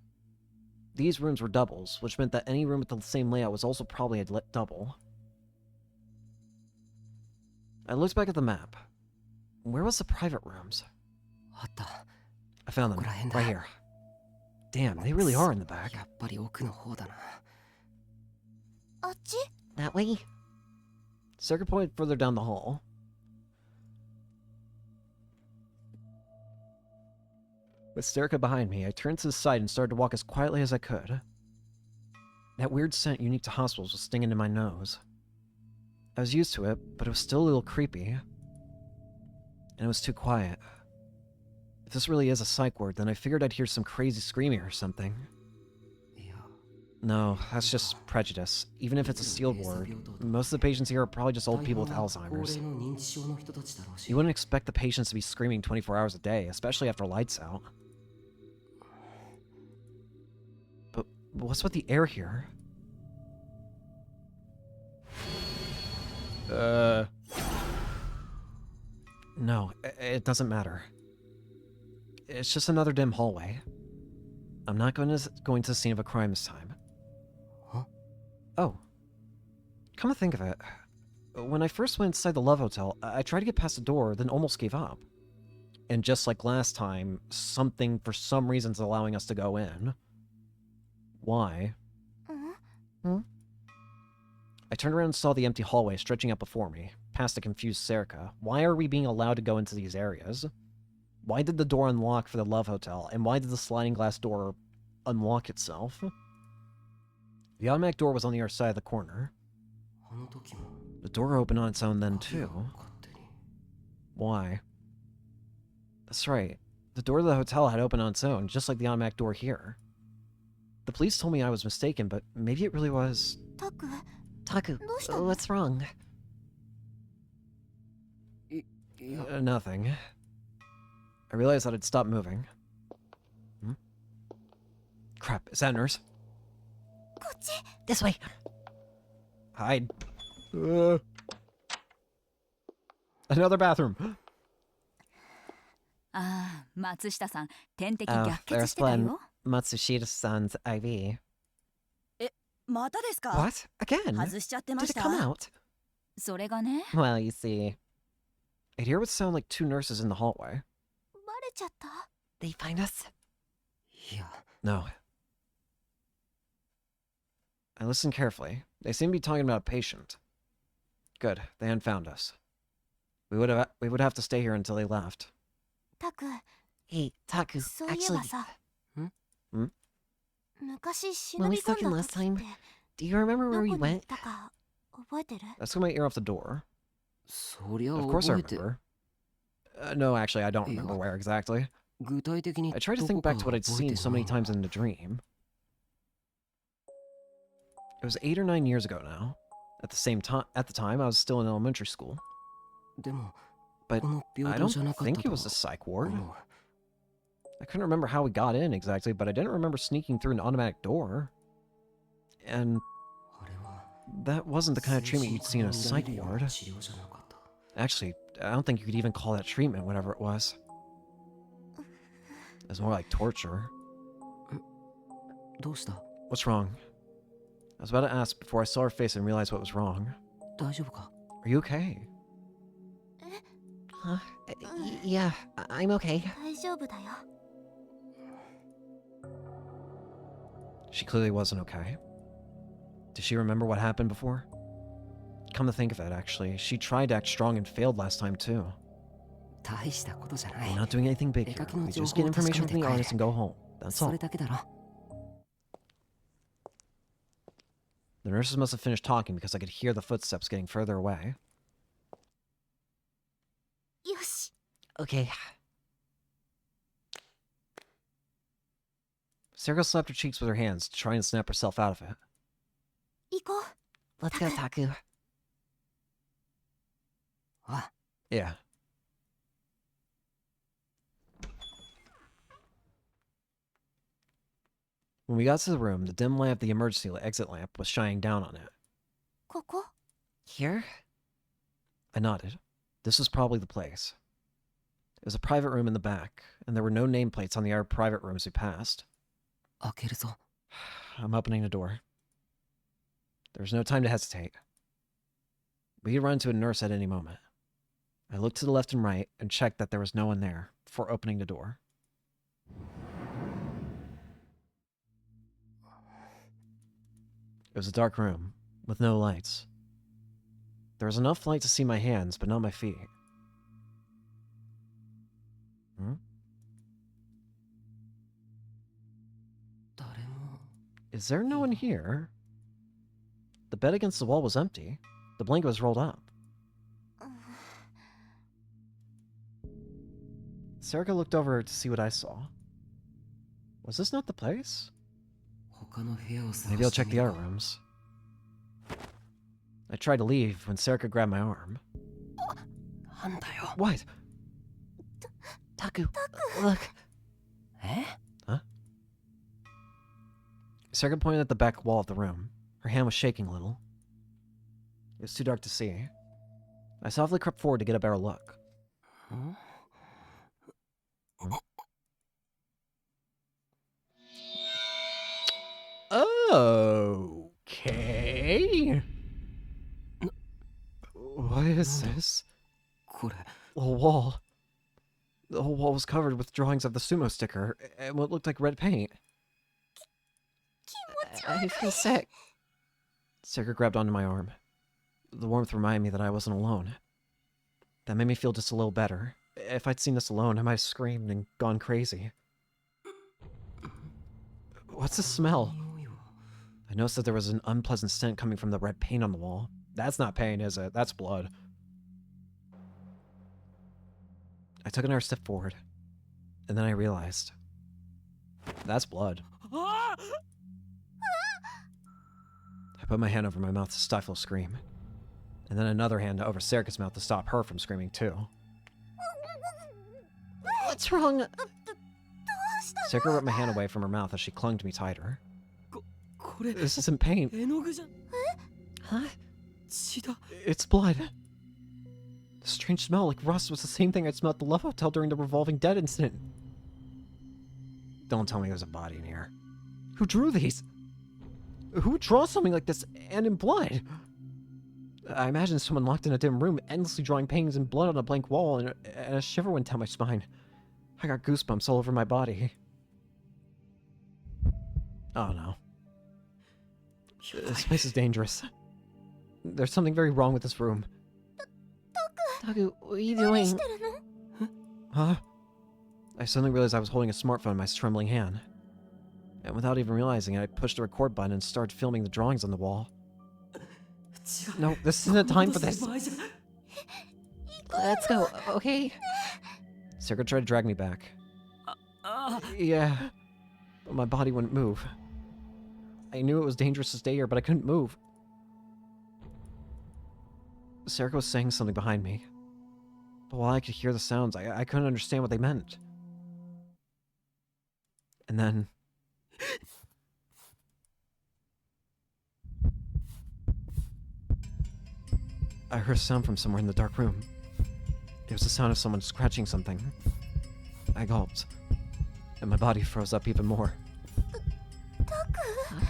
These rooms were doubles, which meant that any room with the same layout was also probably a double. I looked back at the map. Where was the private rooms? I found them, right here. Damn, they really are in the back. That way? Sarika pointed further down the hall. With Sarika behind me, I turned to the side and started to walk as quietly as I could. That weird scent unique to hospitals was stinging in my nose. I was used to it, but it was still a little creepy. And it was too quiet. If this really is a psych ward, then I figured I'd hear some crazy screaming or something. No, that's just prejudice. Even if it's a sealed ward, most of the patients here are probably just old people with Alzheimer's. You wouldn't expect the patients to be screaming 24 hours a day, especially after lights out. But what's with the air here? No, it doesn't matter. It's just another dim hallway. I'm not going to the scene of a crime this time. Huh? Oh. Come to think of it, when I first went inside the Love Hotel, I tried to get past the door, then almost gave up. And just like last time, something for some reason is allowing us to go in. Why? I turned around and saw the empty hallway stretching out before me, past the confused Sarika. Why are we being allowed to go into these areas? Why did the door unlock for the Love Hotel, and why did the sliding glass door unlock itself? The automatic door was on the other side of the corner. The door opened on its own then, too. Why? That's right. The door to the hotel had opened on its own, just like the automatic door here. The police told me I was mistaken, but maybe it really was... Taku, what's wrong? Nothing. I realized that I'd stopped moving. Crap, is that a nurse? This way. Hide. Another bathroom. Ah, Matsushita-san, 点滴 Oh, 逆血 there's してた one. よ。 Matsushita-san's IV. またですか？ What? Again? 外しちゃってま Did し it た。 come out? それがね、 Well, you see, I'd hear what sounded like 2 nurses in the hallway. バレちゃった。 they find us. No. I listened carefully. They seemed to be talking about a patient. Good, they hadn't found us. We would have to stay here until they left. タク、 Hey, Taku, そういえ actually, ばさ。ん？昔忍 When び we 込 spoke んだ last 時 time, って do you remember ど where こ we に行っ went? たか覚えてる？ I took my ear off the door. そりゃ Of course I 覚えて remember. No, actually, I don't remember where exactly. 具体的に I tried to think back to what I'd seen so many times in the dream. It was 8 or 9 years ago now. At the time, I was still in elementary school. でも But この I 病 don't 棟じゃなかった think it と was a psych ward. 思う I couldn't remember how we got in exactly, but I didn't remember sneaking through an automatic door. And あれは that wasn't the kind of treatment you'd see in a 精神 psych 科に見られるよう ward. な治療じゃなかった Actually, I don't think you could even call that treatment, whatever it was. It was more like torture. どうした? What's wrong? I was about to ask before I saw her face and realized what was wrong. 大丈夫か? Are you okay? Huh? Yeah, I'm okay. 大丈夫だよ。 She clearly wasn't okay. Does she remember what happened before? Come to think of it, actually, she tried to act strong and failed last time too. 大したことじゃな We're い。 not doing anything big here. We just get information from the artist and go home. That's そ all. れだけだろ。 The nurses must have finished talking because I could hear the footsteps getting further away. よし。 Okay. Sarah slapped her cheeks with her hands, trying to snap herself out of it. 行こう。 Let's go, Taku. あ、 Yeah. When we got to the room, the dim light of the emergency exit lamp was shining down on it. ここ Here? I nodded. This was probably the place. It was a private room in the back, and there were no nameplates on the other private rooms we passed. 開けるぞ。 I'm opening the door. There was no time to hesitate. We could run into a nurse at any moment. I looked to the left and right and checked that there was no one there before opening the door. It was a dark room, with no lights. There was enough light to see my hands, but not my feet. Hmm? 誰も。 Is there no one here? The bed against the wall was empty. The blanket was rolled up. Sarika looked over to see what I saw. Was this not the place? 他の部屋を探してみ Maybe I'll check the よ other rooms. I tried to leave when Sarika grabbed my arm. なんだよ。 What? Taku, look. え? Sarika pointed at the back wall of the room. Her hand was shaking a little. It was too dark to see. I softly crept forward to get a better look. ん? Okay. What is this? これ。 The whole wall. The whole wall was covered with drawings of the sumo sticker and what looked like red paint. I feel sick. Sarika grabbed onto my arm. The warmth reminded me that I wasn't alone. That made me feel just a little better. If I'd seen this alone, I might have screamed and gone crazy. What's the smell? 匂いは I noticed that there was an unpleasant scent coming from the red paint on the wall. That's not paint, is it? That's blood. I took another step forward, and then I realized. That's blood. I put my hand over my mouth to stifle a scream, and then another hand over Sarika's mouth to stop her from screaming too. What's wrong? Sarika ripped my hand away from her mouth as she clung to me tighter. これ This isn't paint. 絵の具じゃ Huh? 血だ It's blood. The strange smell like rust was the same thing I smelled at the Love Hotel during the revolving dead incident. Don't tell me there's a body in here. Who drew these? Who would draw something like this and in blood? I imagine someone locked in a dim room endlessly drawing paintings in blood on a blank wall, and a shiver went down my spine. I got goosebumps all over my body. Oh no. This place is dangerous. There's something very wrong with this room. Taku, what are you doing? Huh? I suddenly realized I was holding a smartphone in my trembling hand. And without even realizing it, I pushed the record button and started filming the drawings on the wall. 違う No, this isn't a time for this. こんなことする場合じゃ Let's go, okay? Sarika tried to drag me back. あ Yeah, but my body wouldn't move. I knew it was dangerous to stay here, but I couldn't move. Sarika was saying something behind me. But while I could hear the sounds, I couldn't understand what they meant. And then... I heard a sound from somewhere in the dark room. It was the sound of someone scratching something. I gulped, and my body froze up even more. タク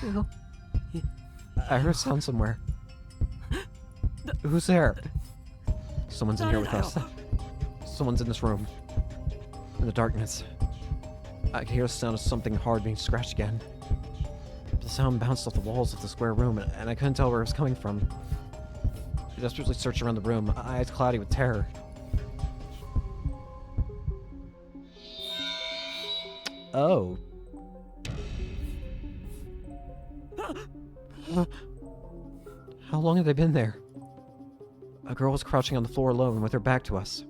Taku. I heard a sound somewhere. Who's there? Someone's in here with us. Someone's in this room. In the darkness. I could hear the sound of something hard being scratched again. The sound bounced off the walls of the square room, and I couldn't tell where it was coming from. I desperately searched around the room, eyes cloudy with terror. Oh. How long had they been there? A girl was crouching on the floor alone with her back to us.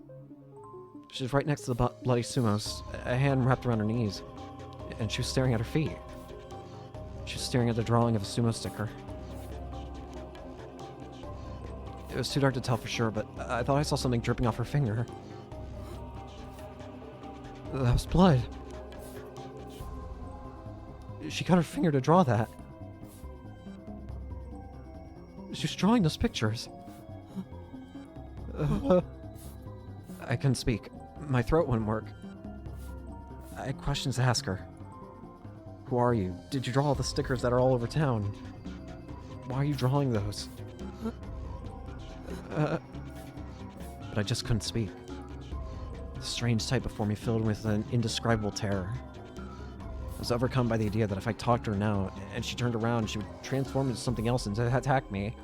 She was right next to the bloody sumos, a hand wrapped around her knees, and she was staring at her feet. She was staring at the drawing of a sumo sticker. It was too dark to tell for sure, but I thought I saw something dripping off her finger. That was blood. She cut her finger to draw that. She was drawing those pictures. I couldn't speak. My throat wouldn't work. I had questions to ask her. Who are you? Did you draw all the stickers that are all over town? Why are you drawing those? But I just couldn't speak. The strange sight before me filled me with an indescribable terror. I was overcome by the idea that if I talked to her now, and she turned around, she would transform into something else and attack me.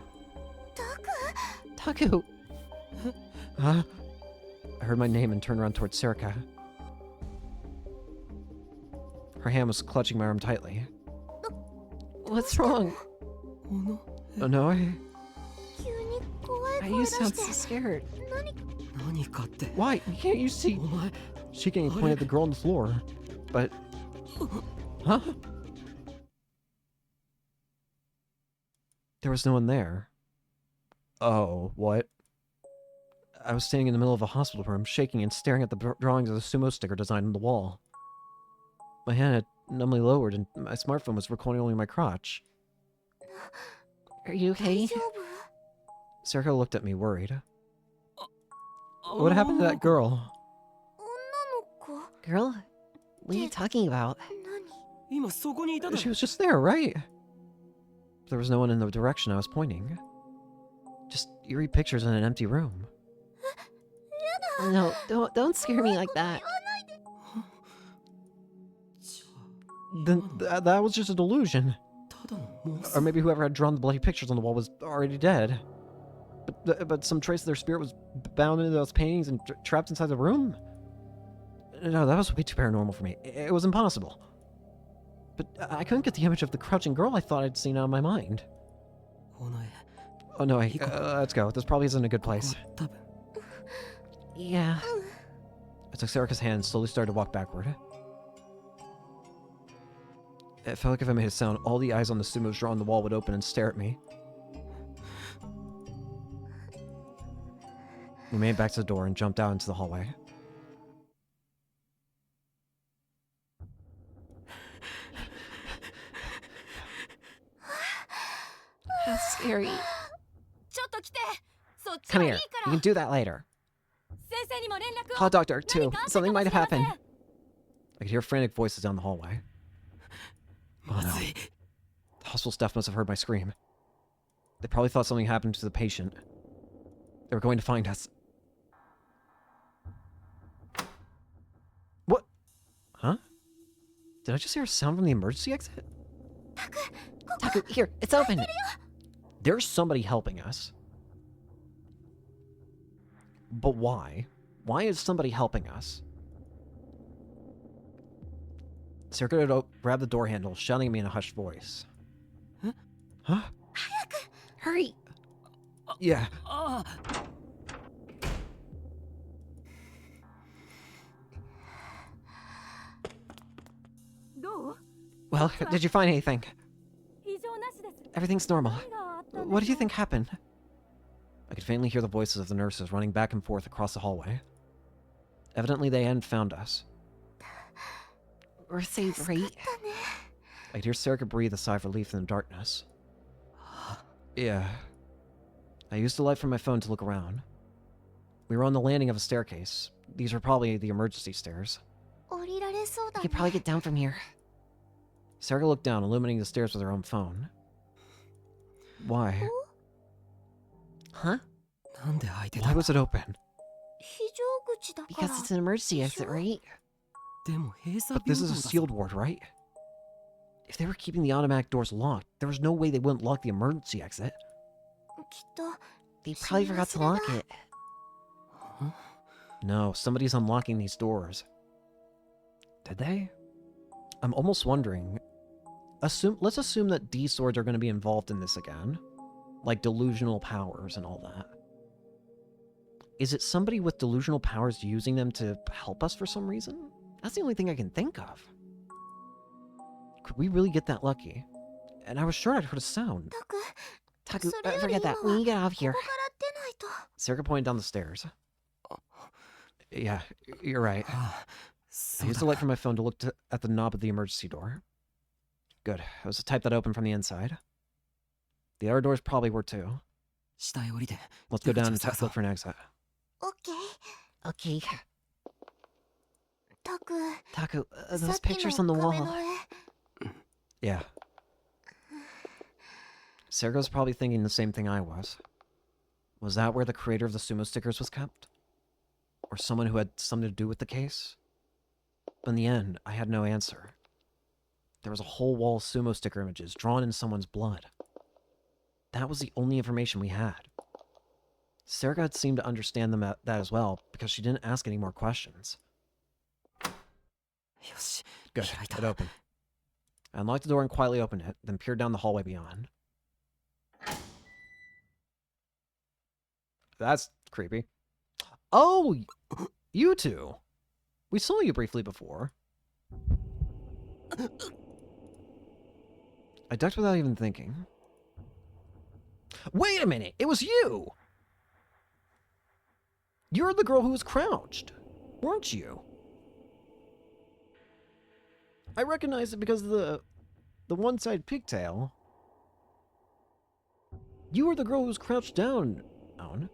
Taku! Huh? I heard my name and turned around towards Serika. Her hand was clutching my arm tightly. What's wrong? Oh no, you sound so scared. Why? Can't you see? She pointed at the girl on the floor. But... Huh? There was no one there. Oh, what? I was standing in the middle of a hospital room, shaking and staring at the drawings of the sumo sticker design on the wall. My hand had numbly lowered, and my smartphone was recording only my crotch. Are you okay? Serika looked at me, worried. What happened to that girl? Girl? What are you talking about? She was just there, right? There was no one in the direction I was pointing. Just eerie pictures in an empty room. No, don't scare me like that. Then that was just a delusion. Or maybe whoever had drawn the bloody pictures on the wall was already dead. But some trace of their spirit was bound into those paintings and trapped inside the room? No, that was way too paranormal for me. It was impossible. But I couldn't get the image of the crouching girl I thought I'd seen out of my mind. Oh no, let's go. This probably isn't a good place. Yeah. I took Serika's hand and slowly started to walk backward. It felt like if I made a sound, all the eyes on the sumos drawn on the wall would open and stare at me. We made it back to the door and jumped out into the hallway. That's scary. Come here. You can do that later. Call a doctor, too. Something might have happened. I could hear frantic voices down the hallway. Oh no. The hospital staff must have heard my scream. They probably thought something happened to the patient. They were going to find us. What? Huh? Did I just hear a sound from the emergency exit? Taku, here, it's open! There's somebody helping us. But why? Why is somebody helping us? Serika grabbed the door handle, shouting at me in a hushed voice. Huh? Hurry! Yeah. Well, did you find anything? Everything's normal. What do you think happened? I could faintly hear the voices of the nurses running back and forth across the hallway. Evidently, they hadn't found us. We're safe, right? I could hear Serika breathe a sigh of relief in the darkness. Yeah. I used the light from my phone to look around. We were on the landing of a staircase. These are probably the emergency stairs. We could probably get down from here. Sarah looked down, illuminating the stairs with her own phone. Why? Huh? Why was it open? Because it's an emergency exit, right? But this is a sealed ward, right? If they were keeping the automatic doors locked, there was no way they wouldn't lock the emergency exit. They probably forgot to lock it. No, somebody's unlocking these doors. Did they? I'm almost wondering. Let's assume that D-swords are going to be involved in this again. Like delusional powers and all that. Is it somebody with delusional powers using them to help us for some reason? That's the only thing I can think of. Could we really get that lucky? And I was sure I'd heard a sound. Taku, forget that. We need to get out of here. Sarah pointed down the stairs. Yeah, you're right. I used the light from my phone to look at the knob of the emergency door. Good. It was the type that opened from the inside. The other doors probably were too. Let's go down and look for an exit. Okay. Taku, those さっきの pictures on the 壁 wall. の絵 Yeah. Sarah was probably thinking the same thing I was. Was that where the creator of the sumo stickers was kept? Or someone who had something to do with the case? But in the end, I had no answer. There was a whole wall of sumo sticker images drawn in someone's blood. That was the only information we had. Sarah had seemed to understand that as well, because she didn't ask any more questions. Good, it opened. I unlocked the door and quietly opened it, then peered down the hallway beyond. That's creepy. Oh, you two. We saw you briefly before. I ducked without even thinking. Wait a minute! It was you! You're the girl who was crouched, weren't you? I recognized it because of the one-side pigtail. You were the girl who was crouched down, Owen.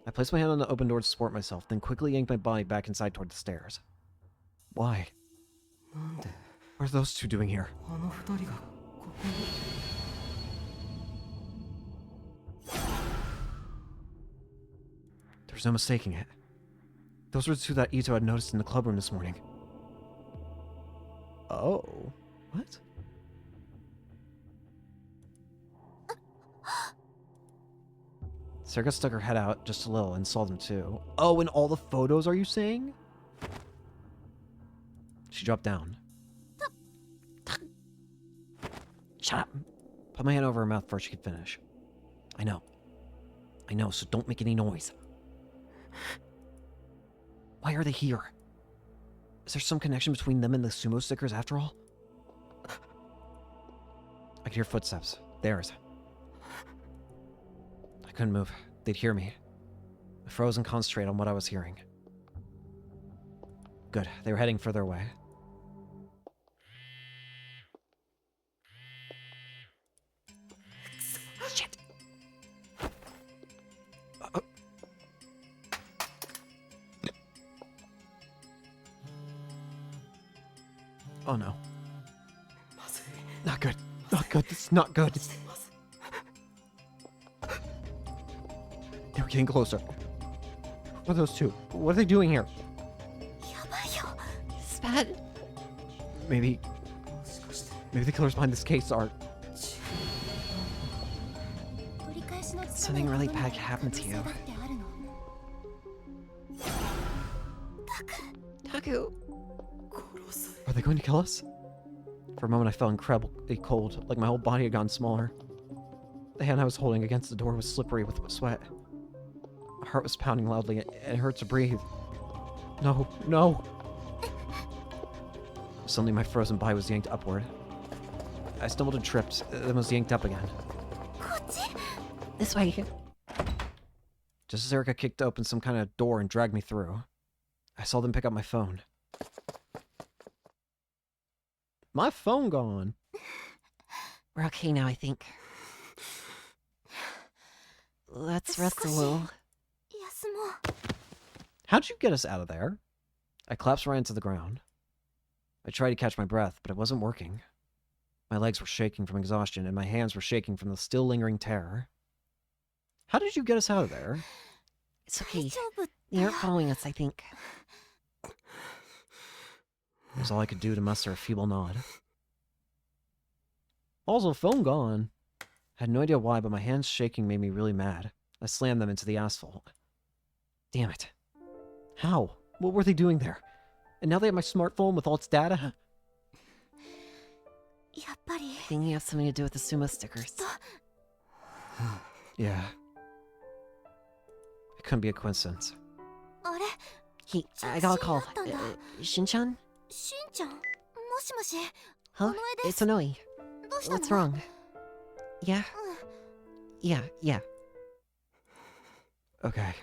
I placed my hand on the open door to support myself, then quickly yanked my body back inside toward the stairs. Why? What are those two doing here? There's no mistaking it. Those were the two that Ito had noticed in the club room this morning. Oh. What? Sarah stuck her head out just a little and saw them too. Oh, in all the photos, are you saying? She dropped down. Shut up. Put my hand over her mouth before she could finish. I know, so don't make any noise. Why are they here? Is there some connection between them and the sumo stickers after all? I could hear footsteps. Theirs. I couldn't move. They'd hear me. I froze and concentrated on what I was hearing. Good. They were heading further away. Shit! Oh no. Not good. Not good. This is not good. They were getting closer. What are those two? What are they doing here? やばいよ It's bad. Maybe the killers behind this case are... 取り返しのつかない Something really ことに bad happened to you. 可能性だってあるの Taku. Are they going to kill us? For a moment I felt incredibly cold, like my whole body had gone smaller. The hand I was holding against the door was slippery with sweat. My heart was pounding loudly, and it hurt to breathe. No, no! Suddenly my frozen body was yanked upward. I stumbled and tripped, then was yanked up again. こっち This way. Just as Erica kicked open some kind of door and dragged me through, I saw them pick up my phone. My phone gone. We're okay now, I think. Let's rest a little. 休もう How'd you get us out of there? I collapsed right into the ground. I tried to catch my breath, but it wasn't working. My legs were shaking from exhaustion, and my hands were shaking from the still lingering terror. How did you get us out of there? It's okay. They aren't following us, I think. It was all I could do to muster a feeble nod. Also, phone gone. I had no idea why, but my hands shaking made me really mad. I slammed them into the asphalt. Damn it. How? What were they doing there? And now they have my smartphone with all its data? Thinking you have something to do with the sumo stickers. Yeah. It couldn't be a coincidence. Hey, I got a call. Shin-chan? Huh? It's Onoi. What's wrong? Yeah? Yeah. Okay.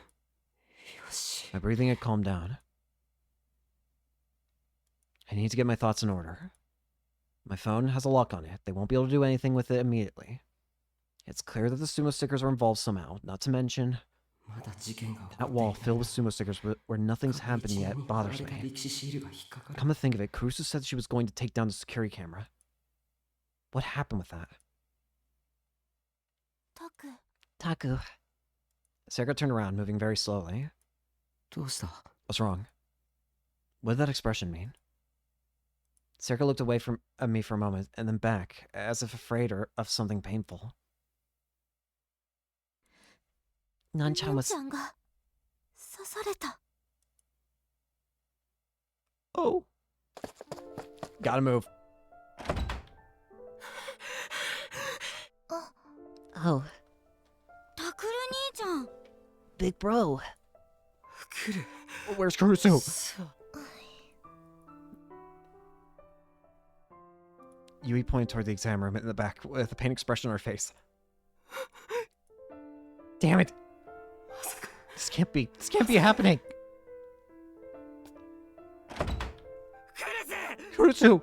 My breathing had calmed down. I need to get my thoughts in order. My phone has a lock on it. They won't be able to do anything with it immediately. It's clear that the sumo stickers are involved somehow, not to mention that wall filled with sumo stickers where nothing's happened yet bothers me. Come to think of it, Kurusu said she was going to take down the security camera. What happened with that? Taku. Sarah turned around, moving very slowly. What's wrong? What did that expression mean? Sarah looked away from me for a moment, and then back, as if afraid of something painful. Nan-chan was... Oh. Gotta move. Oh. Big bro. Where's Kurusu? Yui pointed toward the exam room in the back with a pain expression on her face. Damn it! This can't be happening! Kurusu!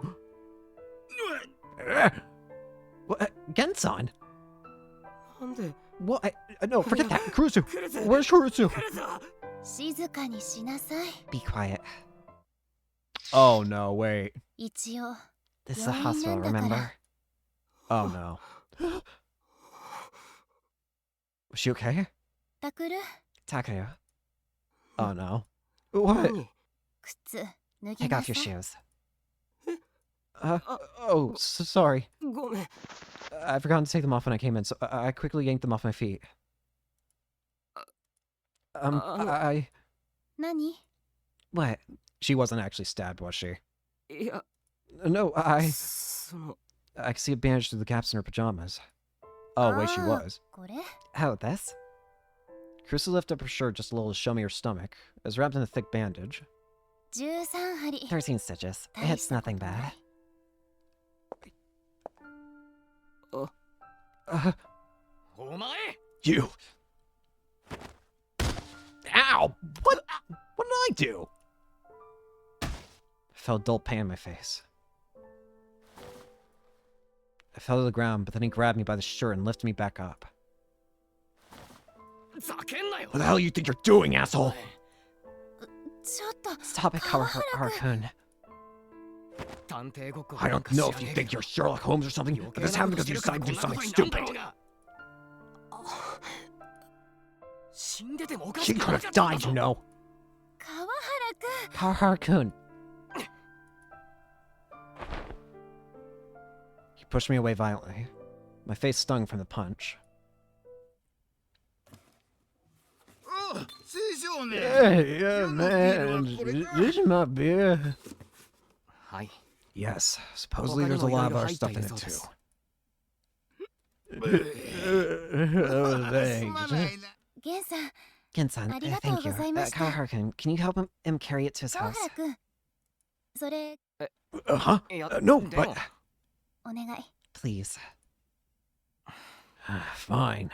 What? Gensan? What? No, forget that! Kurusu! Where's Kurusu? Be quiet. Oh no, wait. This is a hospital, remember? Oh no. Was she okay? Takaya. Oh no. What? Take off your shoes. Oh, sorry. I forgot to take them off when I came in, so I quickly yanked them off my feet. What? She wasn't actually stabbed, was she? No, I could see a bandage through the gaps in her pajamas. Oh, wait, she was. How, this? Kurusu lifted up her shirt just a little to show me her stomach. It was wrapped in a thick bandage. 13 stitches. It's nothing bad. You! Ow! What did I do? I felt a dull pain in my face. I fell to the ground, but then he grabbed me by the shirt and lifted me back up. What the hell do you think you're doing, asshole? Stop it, Kawahara-kun. I don't know if you think you're Sherlock Holmes or something, but this happened because you decided to do something stupid. She could have died, you know. Kawahara-kun. He pushed me away violently. My face stung from the punch. Hey, man, this is my beer. Yes, supposedly there's a lot of our stuff in it too. Thanks. Gensan, thank you. Kawahara-kun, can you help him carry it to his house? Huh? No, but... Please. Fine.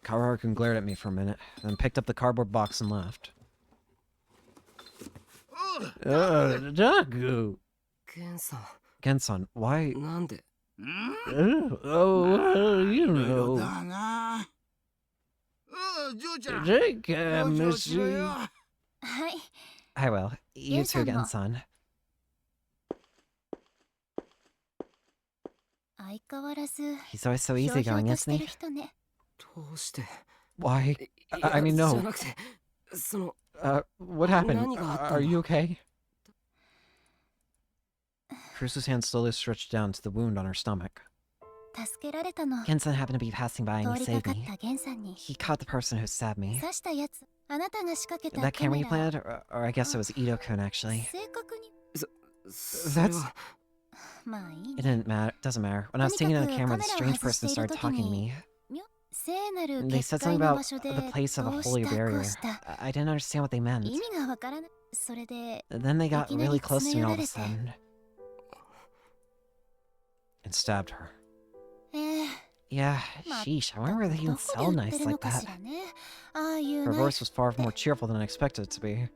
Kawahara-kun glared at me for a minute, then picked up the cardboard box and left. Daku! Gensan, why... Oh, well, you know... Take care, Missy. はい I will. You too again, Yes, son. 相変わらず He's always so ひょうひょう easygoing, とし isn't てる he? 人ね どうして Why? い I mean, じゃ no. なくてその What happened? 何があったんだ？ Are you okay? Cruz's hand slowly stretched down to the wound on her stomach. 助けられたの Gensen happened to be passing by and 通 he りか saved かっ me. たゲンさんに He caught the person who stabbed me. 刺したやつあなたが仕掛けた That カ camera メ you ラ planted? Or I guess it was Ito-kun, actually. 正確にそれ That's... はまあいい It ね didn't matter. Doesn't matter. When I was taking out the camera, the strange person started talking to me. 聖なる They 結 said 界 something の about 場所で the place of a どう holy したこ barrier. うした I didn't understand what they meant. 意味がわからないそれで Then they got いきなり really close to me all of a 詰め寄られて sudden. And stabbed her. ええ Yeah, ま sheesh, I remember that he ど would こ sell で売って nice るの like か that. しらねああいう Her ナイ voice フ was far more cheerful than I expected it to be.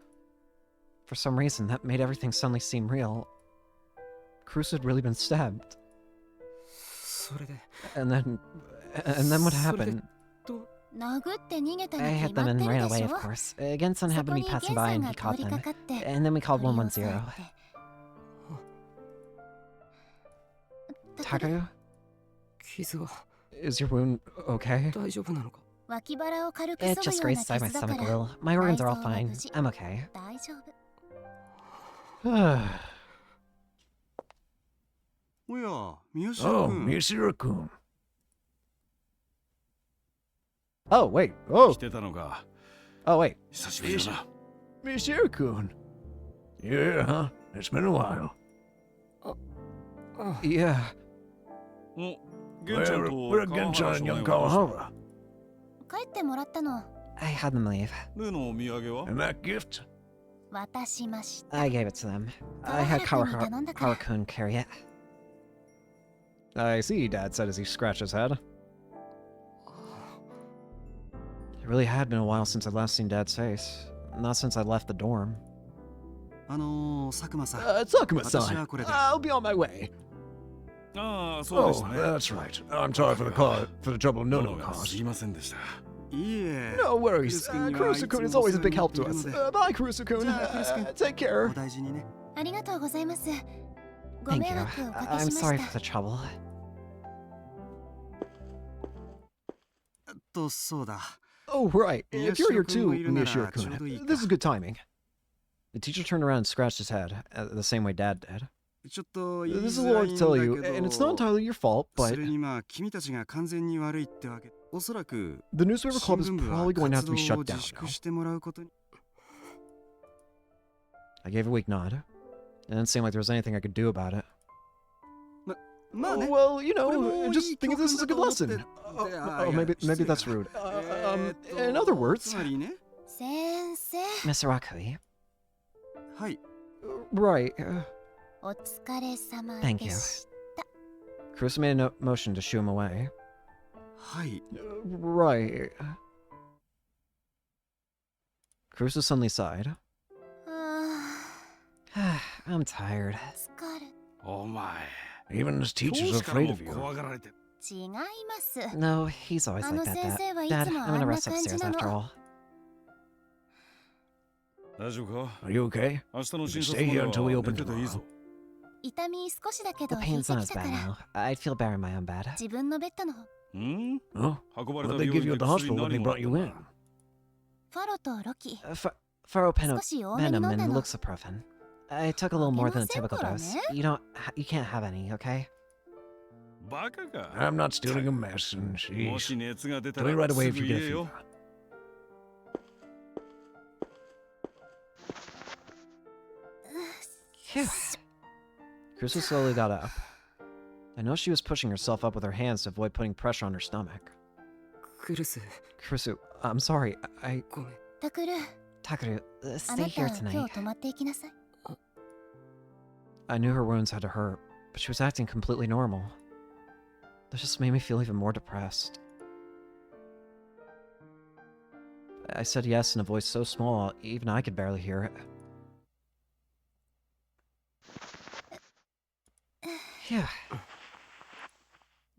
For some reason, that made everything suddenly seem real. Cruz had really been stabbed. それで And then what happened? ど殴って逃げた I に hit 決ま them っ and てる ran で away, し of ょ course. Genson そ happened こ to に be ゲン passing さ by ん and が he caught 通り them. かかって And then we called 取り押さえ 110. てだから Takaru, 傷は is your wound okay? 大丈夫なのか脇腹を軽く It 削 just ぐような grazed inside my 傷だか stomach a ら little. My organs are all 内臓は fine. 無事 I'm okay. 大丈夫 おや、宮 Oh, 代君。 Mishiro-kun. Oh, wait. Oh, 来てたのか。 oh, wait. 久しぶりだな。 Mishiro-kun. Yeah, huh? It's been a while. あ Yeah. お、玄ちゃん Where, と where are Gencha and young Kawahara? 帰ってもらったの I had them leave. 例のお土産は And that gift? 渡しました I gave it to them. I had Kawahara-kun に頼んだから Kawahara-kun carry it. I see, Dad said as he scratched his head. It really had been a while since I'd last seen Dad's face. Not since I left the dorm. 佐久間さん。 Sakuma-san, I'll be on my way. ああ、そうでし Oh, たね。 that's right. I'm sorry for the trouble どう Nono もす caused. いませんでした。いいえ。 No worries. Kurusu-kun is always a big help to us. Bye, Kurusu-kun. Take care. お大事にね。ありがとうございますご Thank 迷 you. 惑をおかけ I'm しま sorry し for the trouble. そうだ。 Oh, right. If you're here too, Miyashiro-kunもいるならちょうどいいか。 Miyashiro-kun, this is good timing. The teacher turned around and scratched his head, the same way Dad did. ちょっと言い This is づ a ら lot い to ん tell だ you, けど and it's not entirely your fault, そ but れにまあ君たちが完全に悪いってわけ。おそらく the newspaper 新 club is 聞部は probably going to have 活 to 動 be shut を down 自粛 now. してもらうことに。 I gave a weak nod. It didn't seem like there was anything I could do about it. まあね。 Well, you これ know, もいい just think of this as a good 教訓だ lesson. と思って。 Oh, maybe that's rude. In other つ words, まりね。先生 Mr. Wakui, はい。 right. お疲れ様 Thank で you. し Cruz made a motion to shoo him away. はい。 Right. Cruz suddenly sighed. あ I'm tired. ー疲れお前。 Even his 教 teachers are 師から afraid も of you. 怖がられて。違います No, he's always like that, 先生はい Dad. つ Dad, も I'm あ gonna んな rest 感じ upstairs な after の all. 大丈夫か Are you okay? 明日の You 診 stay 察まで here は until we 寝 open てていいぞ。 痛み少しだけ The ど引い pain's て not き as たか bad ら now. I'd feel better in my own bed. 自分のベッドの方ん Huh? 運ばれた What 病 did they 院 give you で at the 薬 hospital when they 何もら brought った you ん in? だ ファロとロキ Ferropeno 少し多めに venom 飲んだ and の luxaprofen. I took a little more than a typical dose. You can't have any, okay? バカか。 I'm not stealing a mess, and も she's... し熱が出た Tell me ら right away す if ぐ you 言 get え a よ fever.。Phew. Cruz slowly got up. I know she was pushing herself up with her hands to avoid putting pressure on her stomach. クルス Kurusu, I'm sorry. ごめん タクル Takaru, あ stay な here た今 tonight. 日泊まっていきなさい I knew her wounds had to hurt, but she was acting completely normal. That just made me feel even more depressed. I said yes in a voice so small, even I could barely hear it. Phew,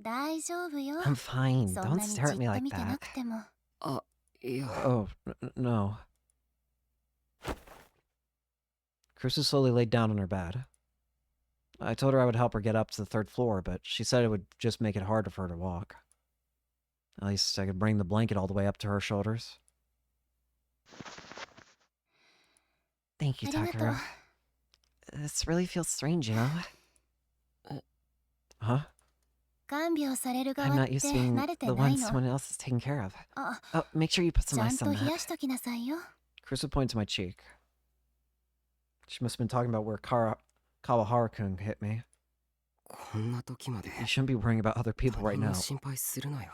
大丈夫よ I'm fine. そんな Don't にじ stare っ at me と like 見てな that. くてもあいや、 Oh, no. Crusoe slowly laid down on her bed. I told her I would help her get up to the 3rd floor, but she said it would just make it harder for her to walk. At least I could bring the blanket all the way up to her shoulders. Thank you, Takaru. This really feels strange, you know? Huh? I'm not used to being the one someone else is taking care of. Oh, make sure you put some ice on that. Crusoe pointed to my cheek. She must have been talking about where Kawahara-kun hit me. こんな時まで You shouldn't be worrying about other people right 他人 now. の心配するなよ。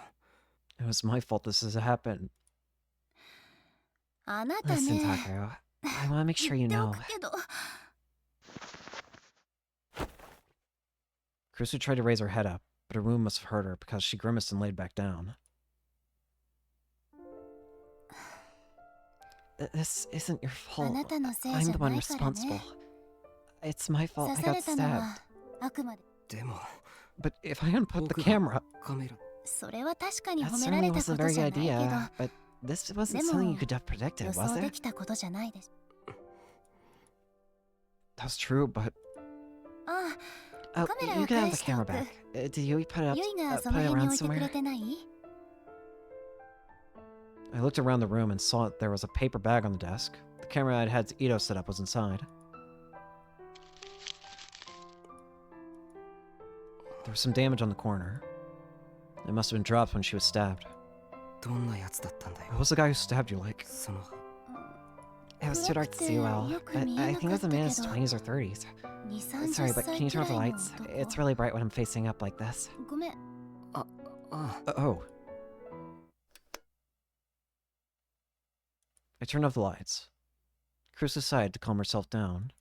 It was my fault this has happened. Listen, Takaru. I want to make sure you know. Crusoe tried to raise her head up, but her wound must have hurt her because she grimaced and laid back down. This isn't your fault. I'm the one responsible. It's my fault I got stabbed. でも But if I unput the camera, カメラ that certainly wasn't a very good idea, but this wasn't something you could have predicted, was it? That's true, but... Oh, you can have the camera back. Did Yui put it up, put it around somewhere? I looked around the room and saw there was a paper bag on the desk. The camera I'd had Ito set up was inside. There was some damage on the corner. It must have been dropped when she was stabbed. どんなやつだったんだよ。 What was the guy who stabbed you like? その It was too dark to see well. I think it was a man in his 20s or 30s. Sorry, but can you turn off the lights? It's really bright when I'm facing up like this. ああ Oh. I turned off the lights. Crusoe sighed to calm herself down.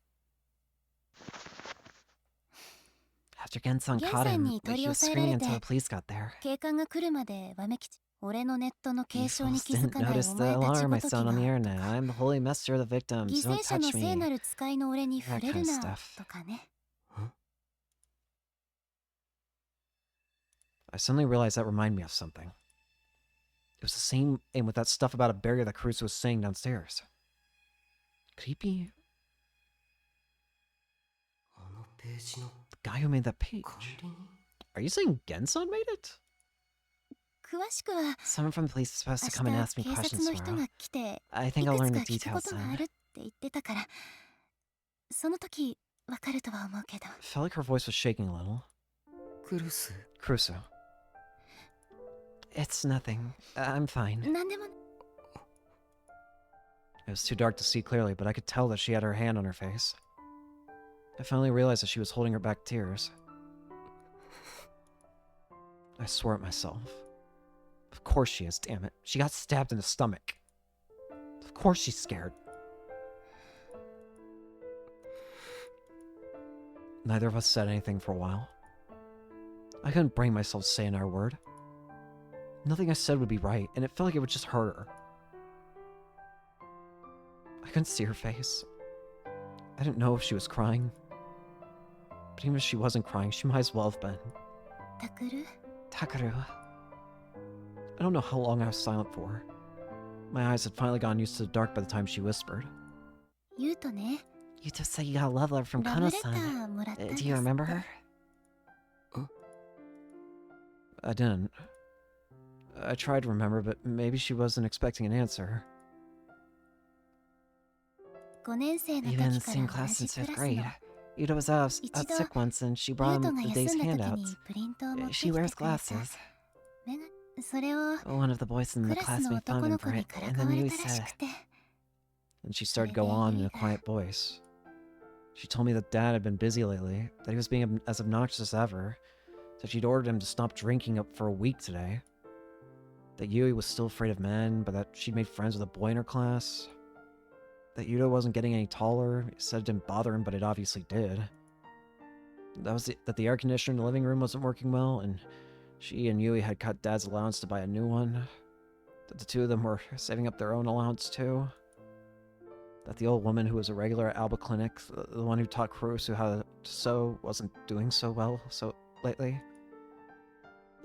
After Gensan caught him, he was screaming until the police got there. You fools didn't notice the alarm I sound on the internet. I'm the holy master of the victims. Don't touch me. That kind of stuff. I suddenly realized that reminded me of something. It was the same aim with that stuff about a barrier that Crusoe was saying downstairs. Could he be あのページの the guy who made that page? 管理人 Are you saying Gensan made it? Someone from the police is supposed to come and ask me questions tomorrow. I think I'll learn the details then. Felt like her voice was shaking a little. クルス Crusoe. It's nothing. I'm fine. It was too dark to see clearly, but I could tell that she had her hand on her face. I finally realized that she was holding her back tears. I swore at myself. Of course she is, damn it. She got stabbed in the stomach. Of course she's scared. Neither of us said anything for a while. I couldn't bring myself to say another word. Nothing I said would be right, and it felt like it would just hurt her. I couldn't see her face. I didn't know if she was crying. But even if she wasn't crying, she might as well have been. Takaru. I don't know how long I was silent for. My eyes had finally gotten used to the dark by the time she whispered. Yuto said you got a love letter from Kano-san. Do you remember her? I didn't. I tried to remember, but maybe she wasn't expecting an answer. Even in the same class since 5th grade. Yuto was out sick once and she brought him the day's handouts. She wears glasses. One of the boys in the class made fun of him for it, and then Yui said... And she started to go on in a quiet voice. She told me that Dad had been busy lately, that he was being as obnoxious as ever, that she'd ordered him to stop drinking up for a week today, that Yui was still afraid of men, but that she'd made friends with a boy in her class, that Yuto wasn't getting any taller. He said it didn't bother him, but it obviously did. That the air conditioner in the living room wasn't working well, and she and Yui had cut Dad's allowance to buy a new one. That the two of them were saving up their own allowance too. That the old woman who was a regular at Alba Clinic, the one who taught Kurusu how to sew, wasn't doing so well lately.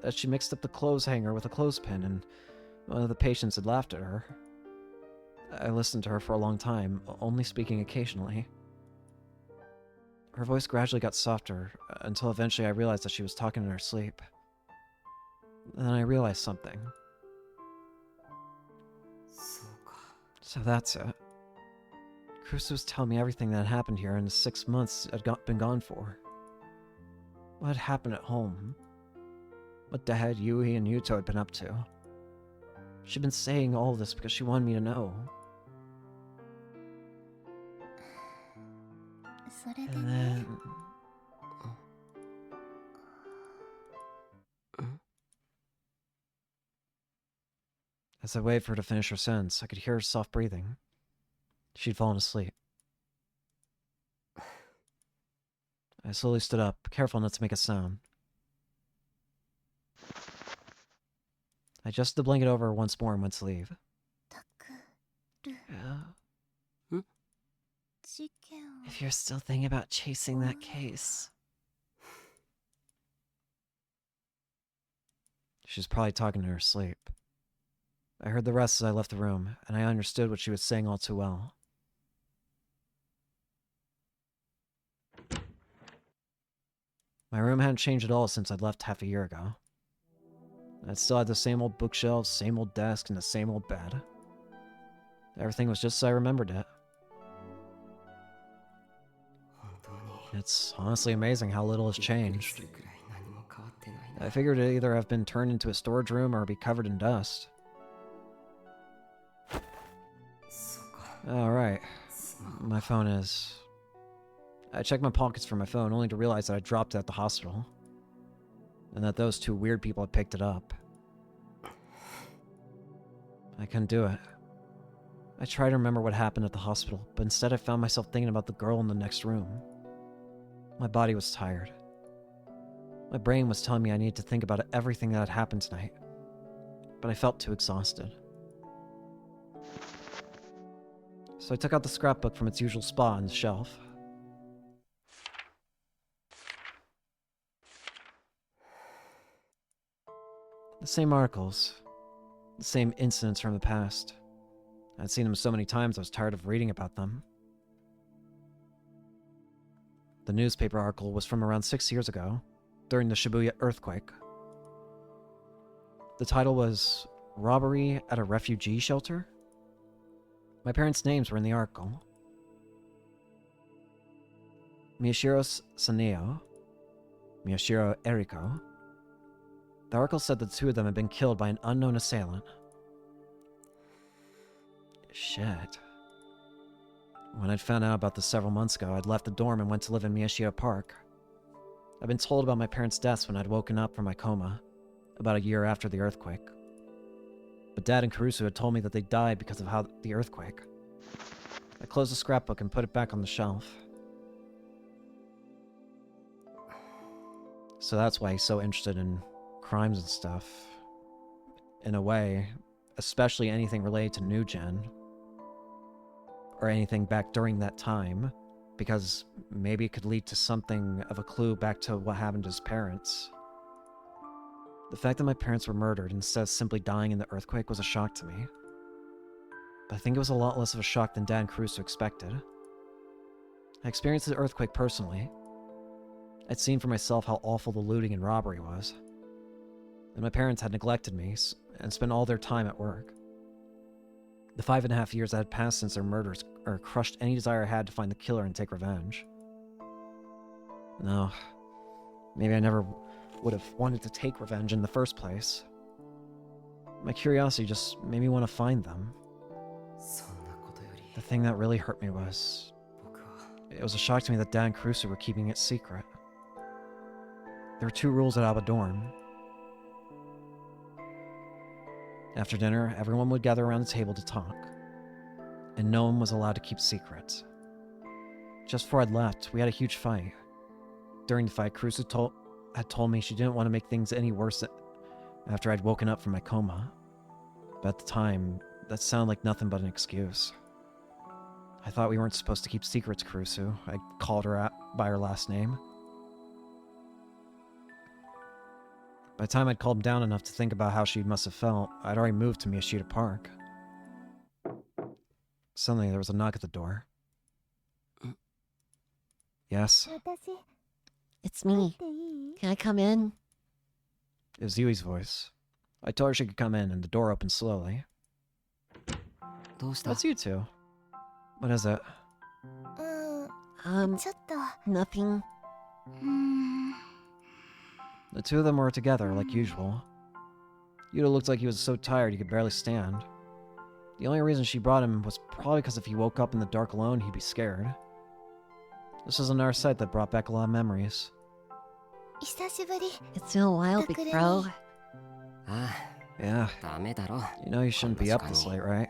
That she mixed up the clothes hanger with a clothespin, and One of the patients had laughed at her. I listened to her for a long time, only speaking occasionally. Her voice gradually got softer, until eventually I realized that she was talking in her sleep. Then I realized something. そうか。 So that's it. Cruz was telling me everything that had happened here in the 6 months I'd been gone for. What had happened at home. What Dad, Yui, and Yuto had been up to. She'd been saying all of this because she wanted me to know. それで And ね then... As I waited for her to finish her sentence, I could hear her soft breathing. She'd fallen asleep. I slowly stood up, careful not to make a sound. I adjusted the blanket over her once more and went to leave. たくる Yeah. 事件を If you're still thinking about chasing that case... She was probably talking in her sleep. I heard the rest as I left the room, and I understood what she was saying all too well. My room hadn't changed at all since I'd left half a year ago. I still had the same old bookshelves, same old desk, and the same old bed. Everything was just as I remembered it. 本当に It's honestly amazing how little has びっくり changed. するくらい何も変わってないな。 I figured it'd either have been turned into a storage room or be covered in dust. そうか。 Alright, スマホ my phone is... I checked my pockets for my phone only to realize that I dropped it at the hospital. And that those two weird people had picked it up. I couldn't do it. I tried to remember what happened at the hospital, but instead I found myself thinking about the girl in the next room. My body was tired. My brain was telling me I needed to think about everything that had happened tonight, but I felt too exhausted. So I took out the scrapbook from its usual spot on the shelf. The same articles, the same incidents from the past. I'd seen them so many times I was tired of reading about them. The newspaper article was from around 6 years ago, during the Shibuya earthquake. The title was Robbery at a Refugee Shelter? My parents' names were in the article. Miyashiro Saneo, Miyashiro Eriko. The article said the two of them had been killed by an unknown assailant. Shit. When I'd found out about this several months ago, I'd left the dorm and went to live in Miyashiro Park. I'd been told about my parents' deaths when I'd woken up from my coma, about a year after the earthquake. But Dad and Caruso had told me that they died because of the earthquake. I closed the scrapbook and put it back on the shelf. So that's why he's so interested in crimes and stuff. In a way, especially anything related to New Gen. Or anything back during that time, because maybe it could lead to something of a clue back to what happened to his parents. The fact that my parents were murdered instead of simply dying in the earthquake was a shock to me. But I think it was a lot less of a shock than Dad and Caruso expected. I experienced the earthquake personally. I'd seen for myself how awful the looting and robbery was. And my parents had neglected me and spent all their time at work. The 5.5 years that had passed since their murders crushed any desire I had to find the killer and take revenge. No, maybe I never would have wanted to take revenge in the first place. My curiosity just made me want to find them. そんなことより The thing that really hurt me was... 僕は It was a shock to me that Dad and Caruso were keeping it secret. There were 2 rules at Alba Dorm. After dinner, everyone would gather around the table to talk, and no one was allowed to keep secrets. Just before I'd left, we had a huge fight. During the fight, Caruso had told me she didn't want to make things any worse after I'd woken up from my coma. But at the time, that sounded like nothing but an excuse. I thought we weren't supposed to keep secrets, Caruso. I called her by her last name. By By the time I'd calmed down enough to think about how she must have felt, I'd already moved to Miyashita Park. Suddenly, there was a knock at the door. Yes? 私 It's 入っ me. ていい Can I come in? It was Yui's voice. I told her she could come in, and the door opened slowly. どうした That's you two. What is it? ちょっと Nothing. うーん The two of them were together, like usual. Yuta looked like he was so tired he could barely stand. The only reason she brought him was probably because if he woke up in the dark alone, he'd be scared. This was another sight that brought back a lot of memories. 久しぶり It's been a while, big bro. あ Yeah, あ、ダメだろ。 you know you shouldn't be up this late, right?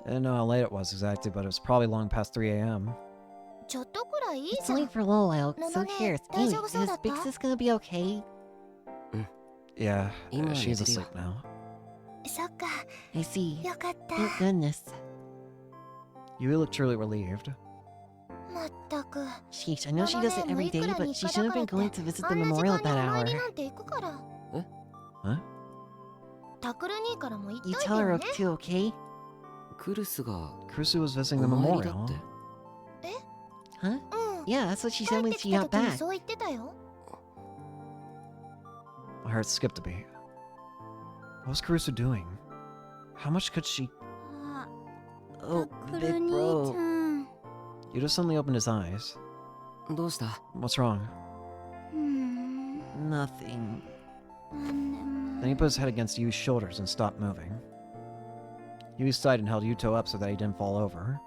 I didn't know how late it was exactly, but it was probably long past 3 a.m. ちょっとくらいいい It's じゃん only for a little while. No, So no, no. here, Daijoubu anyway, so is datta? Big Sis gonna be okay? Yeah, Ima she's寝てるよ。 asleep now. そっか I see. よかった Thank goodness. Yui looked truly relieved. まったく Sheesh, I know she does it every day, but she shouldn't have been going to visit the memorial at that お前 hour. になんて行くからえ Huh? タクル兄からも言っとい You て tell her よね too, okay? クルスが Kurusu was visiting お the 参りだ memorial. って。 Huh? うん Yeah, that's what she 帰 said っ when て she きた got 時に back. そう言ってたよ My heart skipped a beat. What was Kurusu doing? How much could she... あ Oh, タクル big 兄ちゃ bro. ん Yuta suddenly opened his eyes. どうした What's wrong? うーん Nothing. なんでも Then he put his head against Yui's shoulders and stopped moving. Yui sighed and held Yuto up so that he didn't fall over.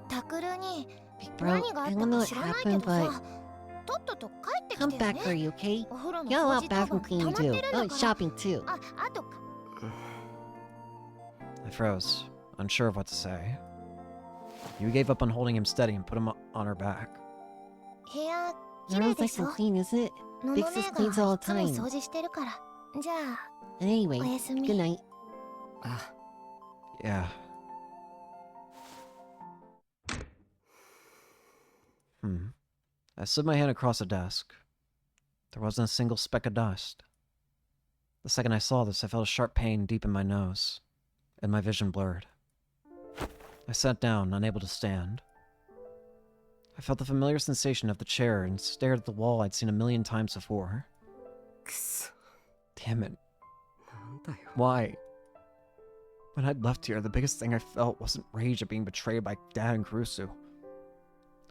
タクルに Big bro, 何があっ I た don't know か what 知らないけ happened, ど but さとっとと帰ってき come てよ back for ね you, okay? お風呂の You got a 掃 lot 除 of 多 bathroom 分 cleaning 溜ま to って do. る Oh, の and から shopping too. あとか I froze, unsure of what to say. Yui gave up on holding him steady and put him on her back. 部屋 The 綺麗 room's で nice しょ and clean, isn't it? のの Big 姉 sis が cleans all い the つも time. 掃除してるからじゃあ And anyway, おやすみ good night. あ Yeah. I slid my hand across the desk. There wasn't a single speck of dust. The second I saw this, I felt a sharp pain deep in my nose, and my vision blurred. I sat down, unable to stand. I felt the familiar sensation of the chair and stared at the wall I'd seen a million times before. くそ Damn it. なんだよ Why? When I'd left here, the biggest thing I felt wasn't rage at being betrayed by Dad and Kurusu.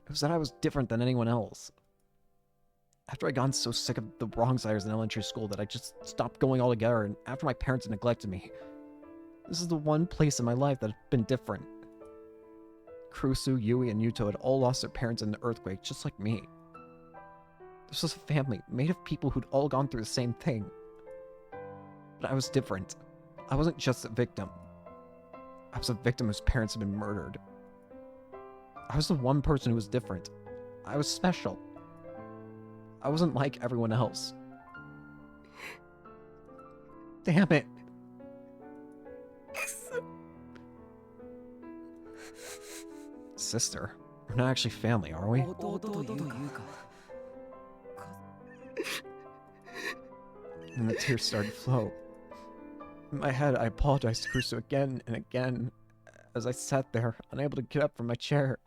It was that I was different than anyone else. After I'd gotten so sick of the wrongsiders in elementary school that I just stopped going altogether, and after my parents had neglected me, this is the one place in my life that had been different. Kurusu, Yui, and Yuto had all lost their parents in the earthquake, just like me. This was a family made of people who'd all gone through the same thing. But I was different. I wasn't just a victim. I was a victim whose parents had been murdered. I was the one person who was different. I was special. I wasn't like everyone else. Damn it. Sister, we're not actually family, are we? 弟というか And the tears started to flow. In my head, I apologized to Kurusu again and again as I sat there, unable to get up from my chair.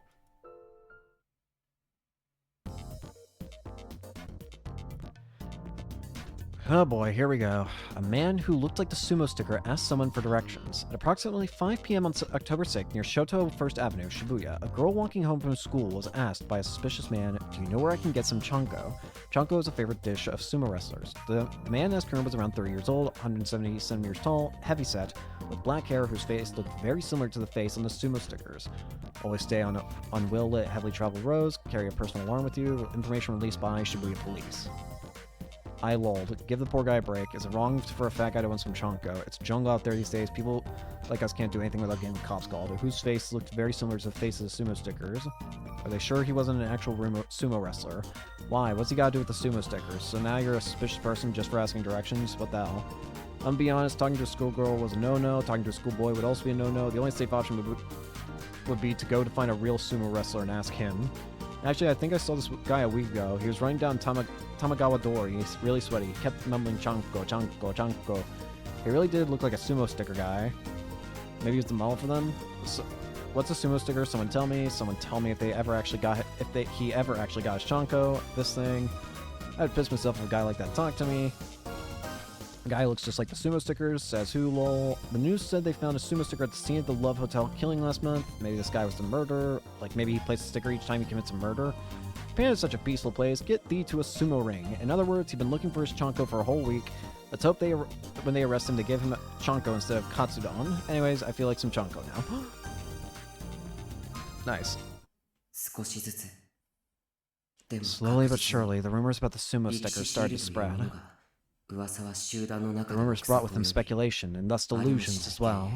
Oh boy, here we go. A man who looked like the sumo sticker asked someone for directions. At approximately 5 p.m. on October 6th, near Shoto 1st Avenue, Shibuya, a girl walking home from school was asked by a suspicious man, "Do you know where I can get some chanko?" Chanko is a favorite dish of sumo wrestlers. The man asked her was around 30 years old, 170 centimeters tall, heavyset, with black hair whose face looked very similar to the face on the sumo stickers. Always stay on well-lit, heavily traveled roads, carry a personal alarm with you, information released by Shibuya Police. I lolled. Give the poor guy a break. Is it wrong for a fat guy to want some chanko? It's jungle out there these days. People like us can't do anything without getting the cops called. Whose face looked very similar to the faces of sumo stickers. Are they sure he wasn't an actual sumo wrestler? Why? What's he got to do with the sumo stickers? So now you're a suspicious person just for asking directions? What the hell? I'm be honest, talking to a schoolgirl was a no-no. Talking to a schoolboy would also be a no-no. The only safe option would be to go to find a real sumo wrestler and ask him. Actually, I think I saw this guy a week ago. He was running down Tamagawa door. He's really sweaty. He kept mumbling Chanko, Chanko, Chanko. He really did look like a sumo sticker guy. Maybe he was the model for them. So, what's a sumo sticker? Someone tell me. Someone tell me if he ever actually got his Chanko. This thing. I'd piss myself if a guy like that talked to me. The guy looks just like the sumo stickers. Says who, lol. The news said they found a sumo sticker at the scene of the Love Hotel killing last month. Maybe this guy was the murderer. Like maybe he placed a sticker each time he commits a murder. Japan is such a peaceful place. Get thee to a sumo ring. In other words, he'd been looking for his Chanko for a whole week. Let's hope when they arrest him, they give him a Chanko instead of Katsudon. Anyways, I feel like some Chanko now. Nice. Slowly but surely, the rumors about the sumo sticker started to spread. The rumors brought with them speculation, and thus delusions as well.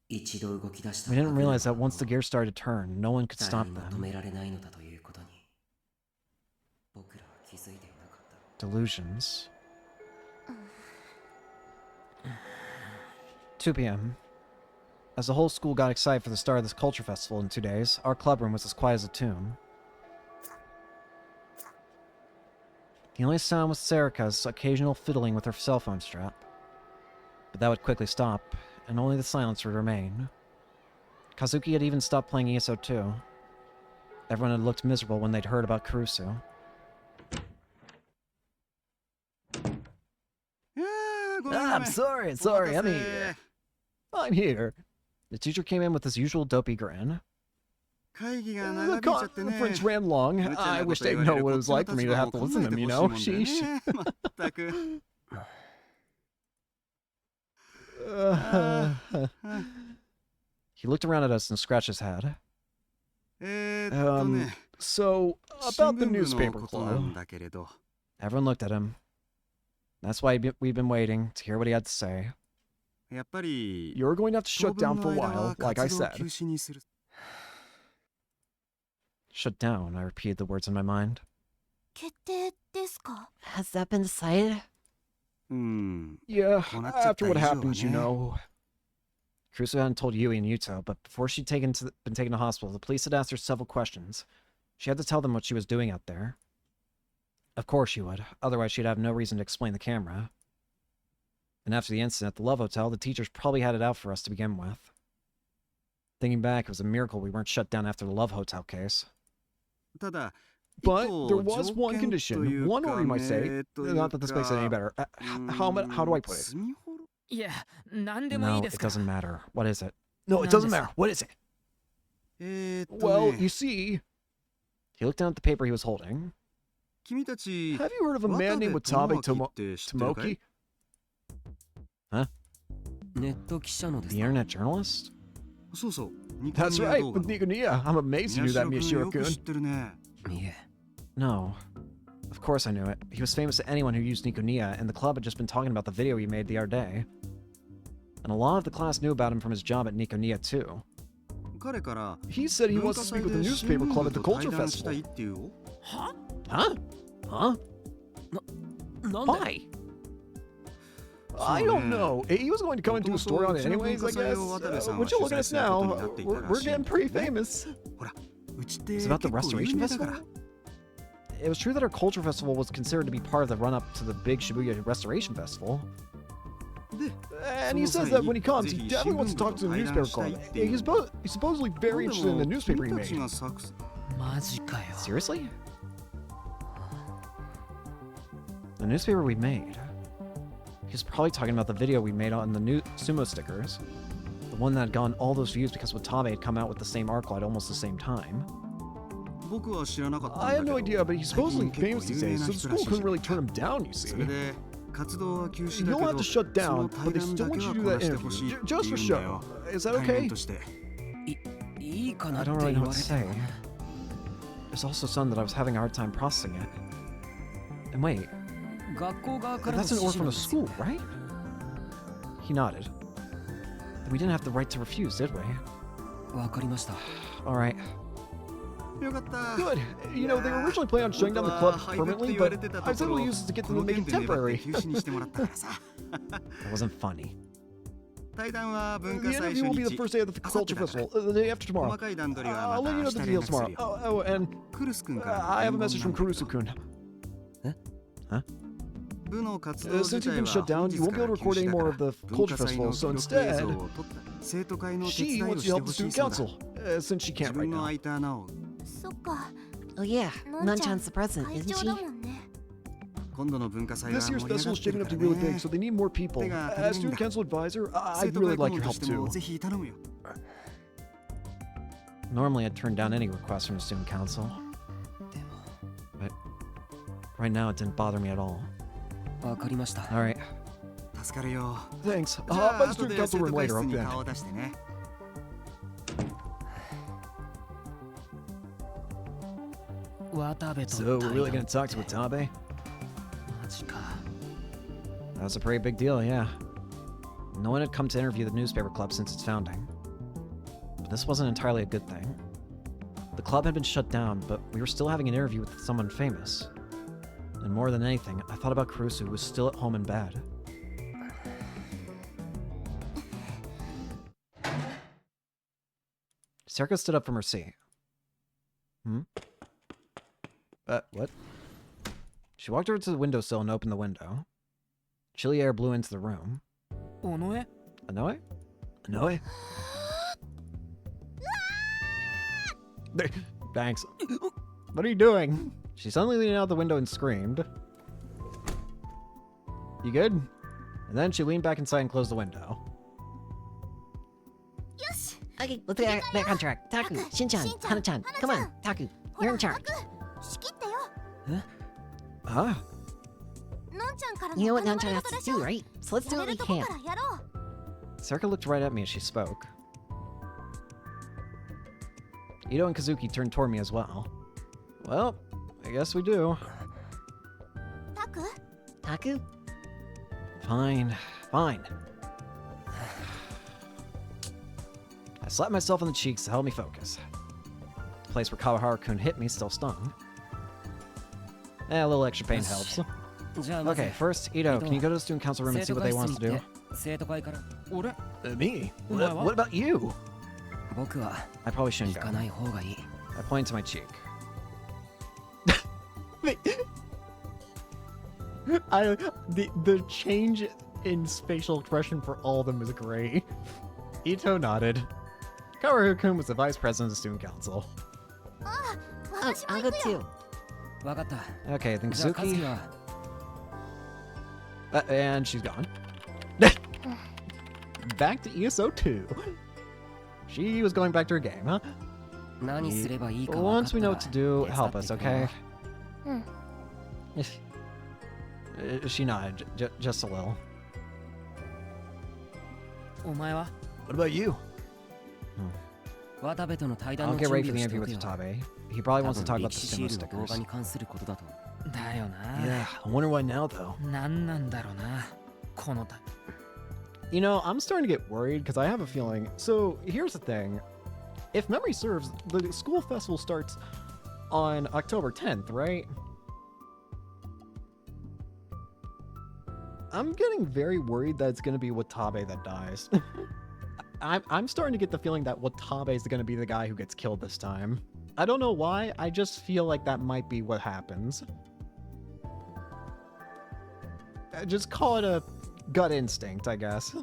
We didn't realize that once the gears started to turn, no one could stop them. Delusions. 2 p.m. As the whole school got excited for the start of this culture festival in 2 days, our clubroom was as quiet as a tomb. The only sound was Sarika's occasional fiddling with her cell phone strap. But that would quickly stop, and only the silence would remain. Kazuki had even stopped playing ESO too. Everyone had looked miserable when they'd heard about Kurusu. I'm sorry, I'm here. The teacher came in with his usual dopey grin. The conference ran long. I wish they'd know what it was like for me to have to listen to them, you know? Sheesh. He looked around at us and scratched his head. So, about the newspaper club. Everyone looked at him. That's why we've been waiting to hear what he had to say. You're going to have to shut down for a while, like I said. Shut down, I repeated the words in my mind. Has that been decided? Yeah, after what happens, you know. Kurusu hadn't told Yui and Yuto, but before she'd been taken to hospital, the police had asked her several questions. She had to tell them what she was doing out there. Of course she would, otherwise she'd have no reason to explain the camera. And after the incident at the Love Hotel, the teachers probably had it out for us to begin with. Thinking back, it was a miracle we weren't shut down after the Love Hotel case. But there was one condition, one or you might say, not that this makes it any better. How do I put it? No, it doesn't matter. What is it? No, it doesn't matter. What is it? Well, you see... He looked down at the paper he was holding. Have you heard of a man named Watabe Tomoki? Huh? The internet journalist? That's right, with Nikunia. I'm amazed you knew that, Miyashiro-kun. No. Of course I knew it. He was famous to anyone who used Nikunia, and the club had just been talking about the video he made the other day. And a lot of the class knew about him from his job at Nikunia, too. He said he wants to speak with the newspaper club at the Culture Festival. Huh? Huh? Huh? Why? I don't know. He was going to come and do a story on it anyways, I guess. Would you look at us now? We're getting pretty famous. It's about the Restoration Festival? It was true that our Culture Festival was considered to be part of the run-up to the big Shibuya Restoration Festival. And he says that when he comes, he definitely wants to talk to the newspaper club. He's supposedly very interested in the newspaper he made. Seriously? The newspaper we made? He's probably talking about the video we made on the new sumo stickers. The one that had gotten all those views because Watabe had come out with the same article at almost the same time. I have no idea, but he's supposedly famous these days, so the school couldn't really turn him down, you see. You'll have to shut down, but they still want you to do that interview, just for show. Is that okay? I don't really know what to say. There's also something that I was having a hard time processing it. And wait, that's an order from the school, right? He nodded. We didn't have the right to refuse, did we? Alright. Good. You know, they were originally planning on shutting down the club permanently, but I was able to use it to get them to make it temporary. That wasn't funny. The interview will be the first day of the Culture Festival, the day after tomorrow. I'll let you know the details tomorrow. Oh, and I have a message from Kurusu-kun. Huh? Since you've been shut down, you won't be able to record any more of the culture festival, so instead, she wants you to help the student council, since she can't right now. そっか Oh yeah, のんちゃん Nonchan's the president, 会 isn't 長 she? だもんね This year's festival is shaping up to be really big, so they need more people. As student council advisor, I'd really like your help too. Normally I'd turn down any request from the student council. But right now it didn't bother me at all. わかりました Alright, 助かるよ。 thanks. じ I'll ゃ hop by あ the 後 student で council 生徒 room 会 later, 室に okay? 顔を出してね。渡部と So we're really gonna talk to Watabe? マジか That was a pretty big deal, yeah. No one had come to interview the newspaper club since its founding. But this wasn't entirely a good thing. The club had been shut down, but we were still having an interview with someone famous. And more than anything, I thought about Kurusu, who was still at home in bed. Serika stood up from her seat. What? She walked over to the windowsill and opened the window. Chilly air blew into the room. 尾上 Anoe? Anoe? Thanks. What are you doing? She suddenly leaned out the window and screamed. You good? And then she leaned back inside and closed the window. Okay, let's get back on track. Taku, Shin-chan, Hana-chan, come on, Taku, you're in charge. 仕切ってよ Huh? のんちゃんから You know の what 頼ま Nonchan れ has 事 to でし do, ょ right? So let's do や what れ we るとこ can. からやろう Serika looked right at me as she spoke. Ito and Kazuki turned toward me as well. Well, I guess we do. タク Taku? Fine, fine. I slapped myself on the cheeks to help me focus. The place where Kawahara-kun hit me still stung. A little extra pain helps. じゃあまず Okay, first, Ito, can you go to the student council room and 生 see 徒 what they 会 want 室 us に to 行 do? って生徒会から俺 Me? What- What about you? 僕は I probably 行 shouldn't か go. ない方がいい I point to my cheek. The change in facial expression for all of them is great. Ito nodded. Kawaru-kun was the vice president of the student council. Oh, 私も I'll 行 go くよ too. わかった Okay, then じゃあ和樹 Kazuki... は and she's gone. Back to ESO 2. She was going back to her game, huh? 何すればいいか分か Once った we know ら what to do, 手伝 help って us, くれ okay? うん She nodded, just a little. お前は What about you? 渡部との対談 I'll の get 準 ready 備 for the をして interview お with くよ Watabe. He probably 多 wants to 分 talk about 歴 the 史シ sumo ールの動 stickers. 画に関することだとだよな Yeah, I wonder why now, though. 何なんだろうなこのた You know, I'm starting to get worried because I have a feeling. So here's the thing. If memory serves, the school festival starts on October 10th, right? I'm getting very worried that it's going to be Watabe that dies. I'm starting to get the feeling that Watabe is going to be the guy who gets killed this time. I don't know why, I just feel like that might be what happens. Just call it a gut instinct, I guess.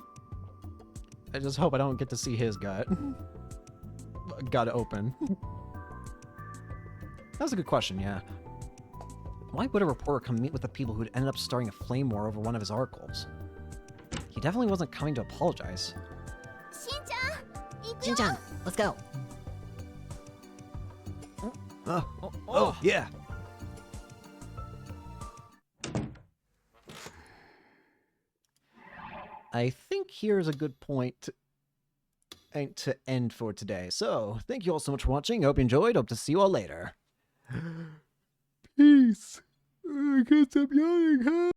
I just hope I don't get to see his gut. Gut open. That's a good question, yeah. Why would a reporter come meet with the people who'd ended up starting a flame war over one of his articles? He definitely wasn't coming to apologize. しんちゃん行くよ Shin-chan, let's go. Oh, yeah. I think here's a good point to end for today. So, thank you all so much for watching. Hope you enjoyed. Hope to see you all later. Peace. I can't stop yawning, huh?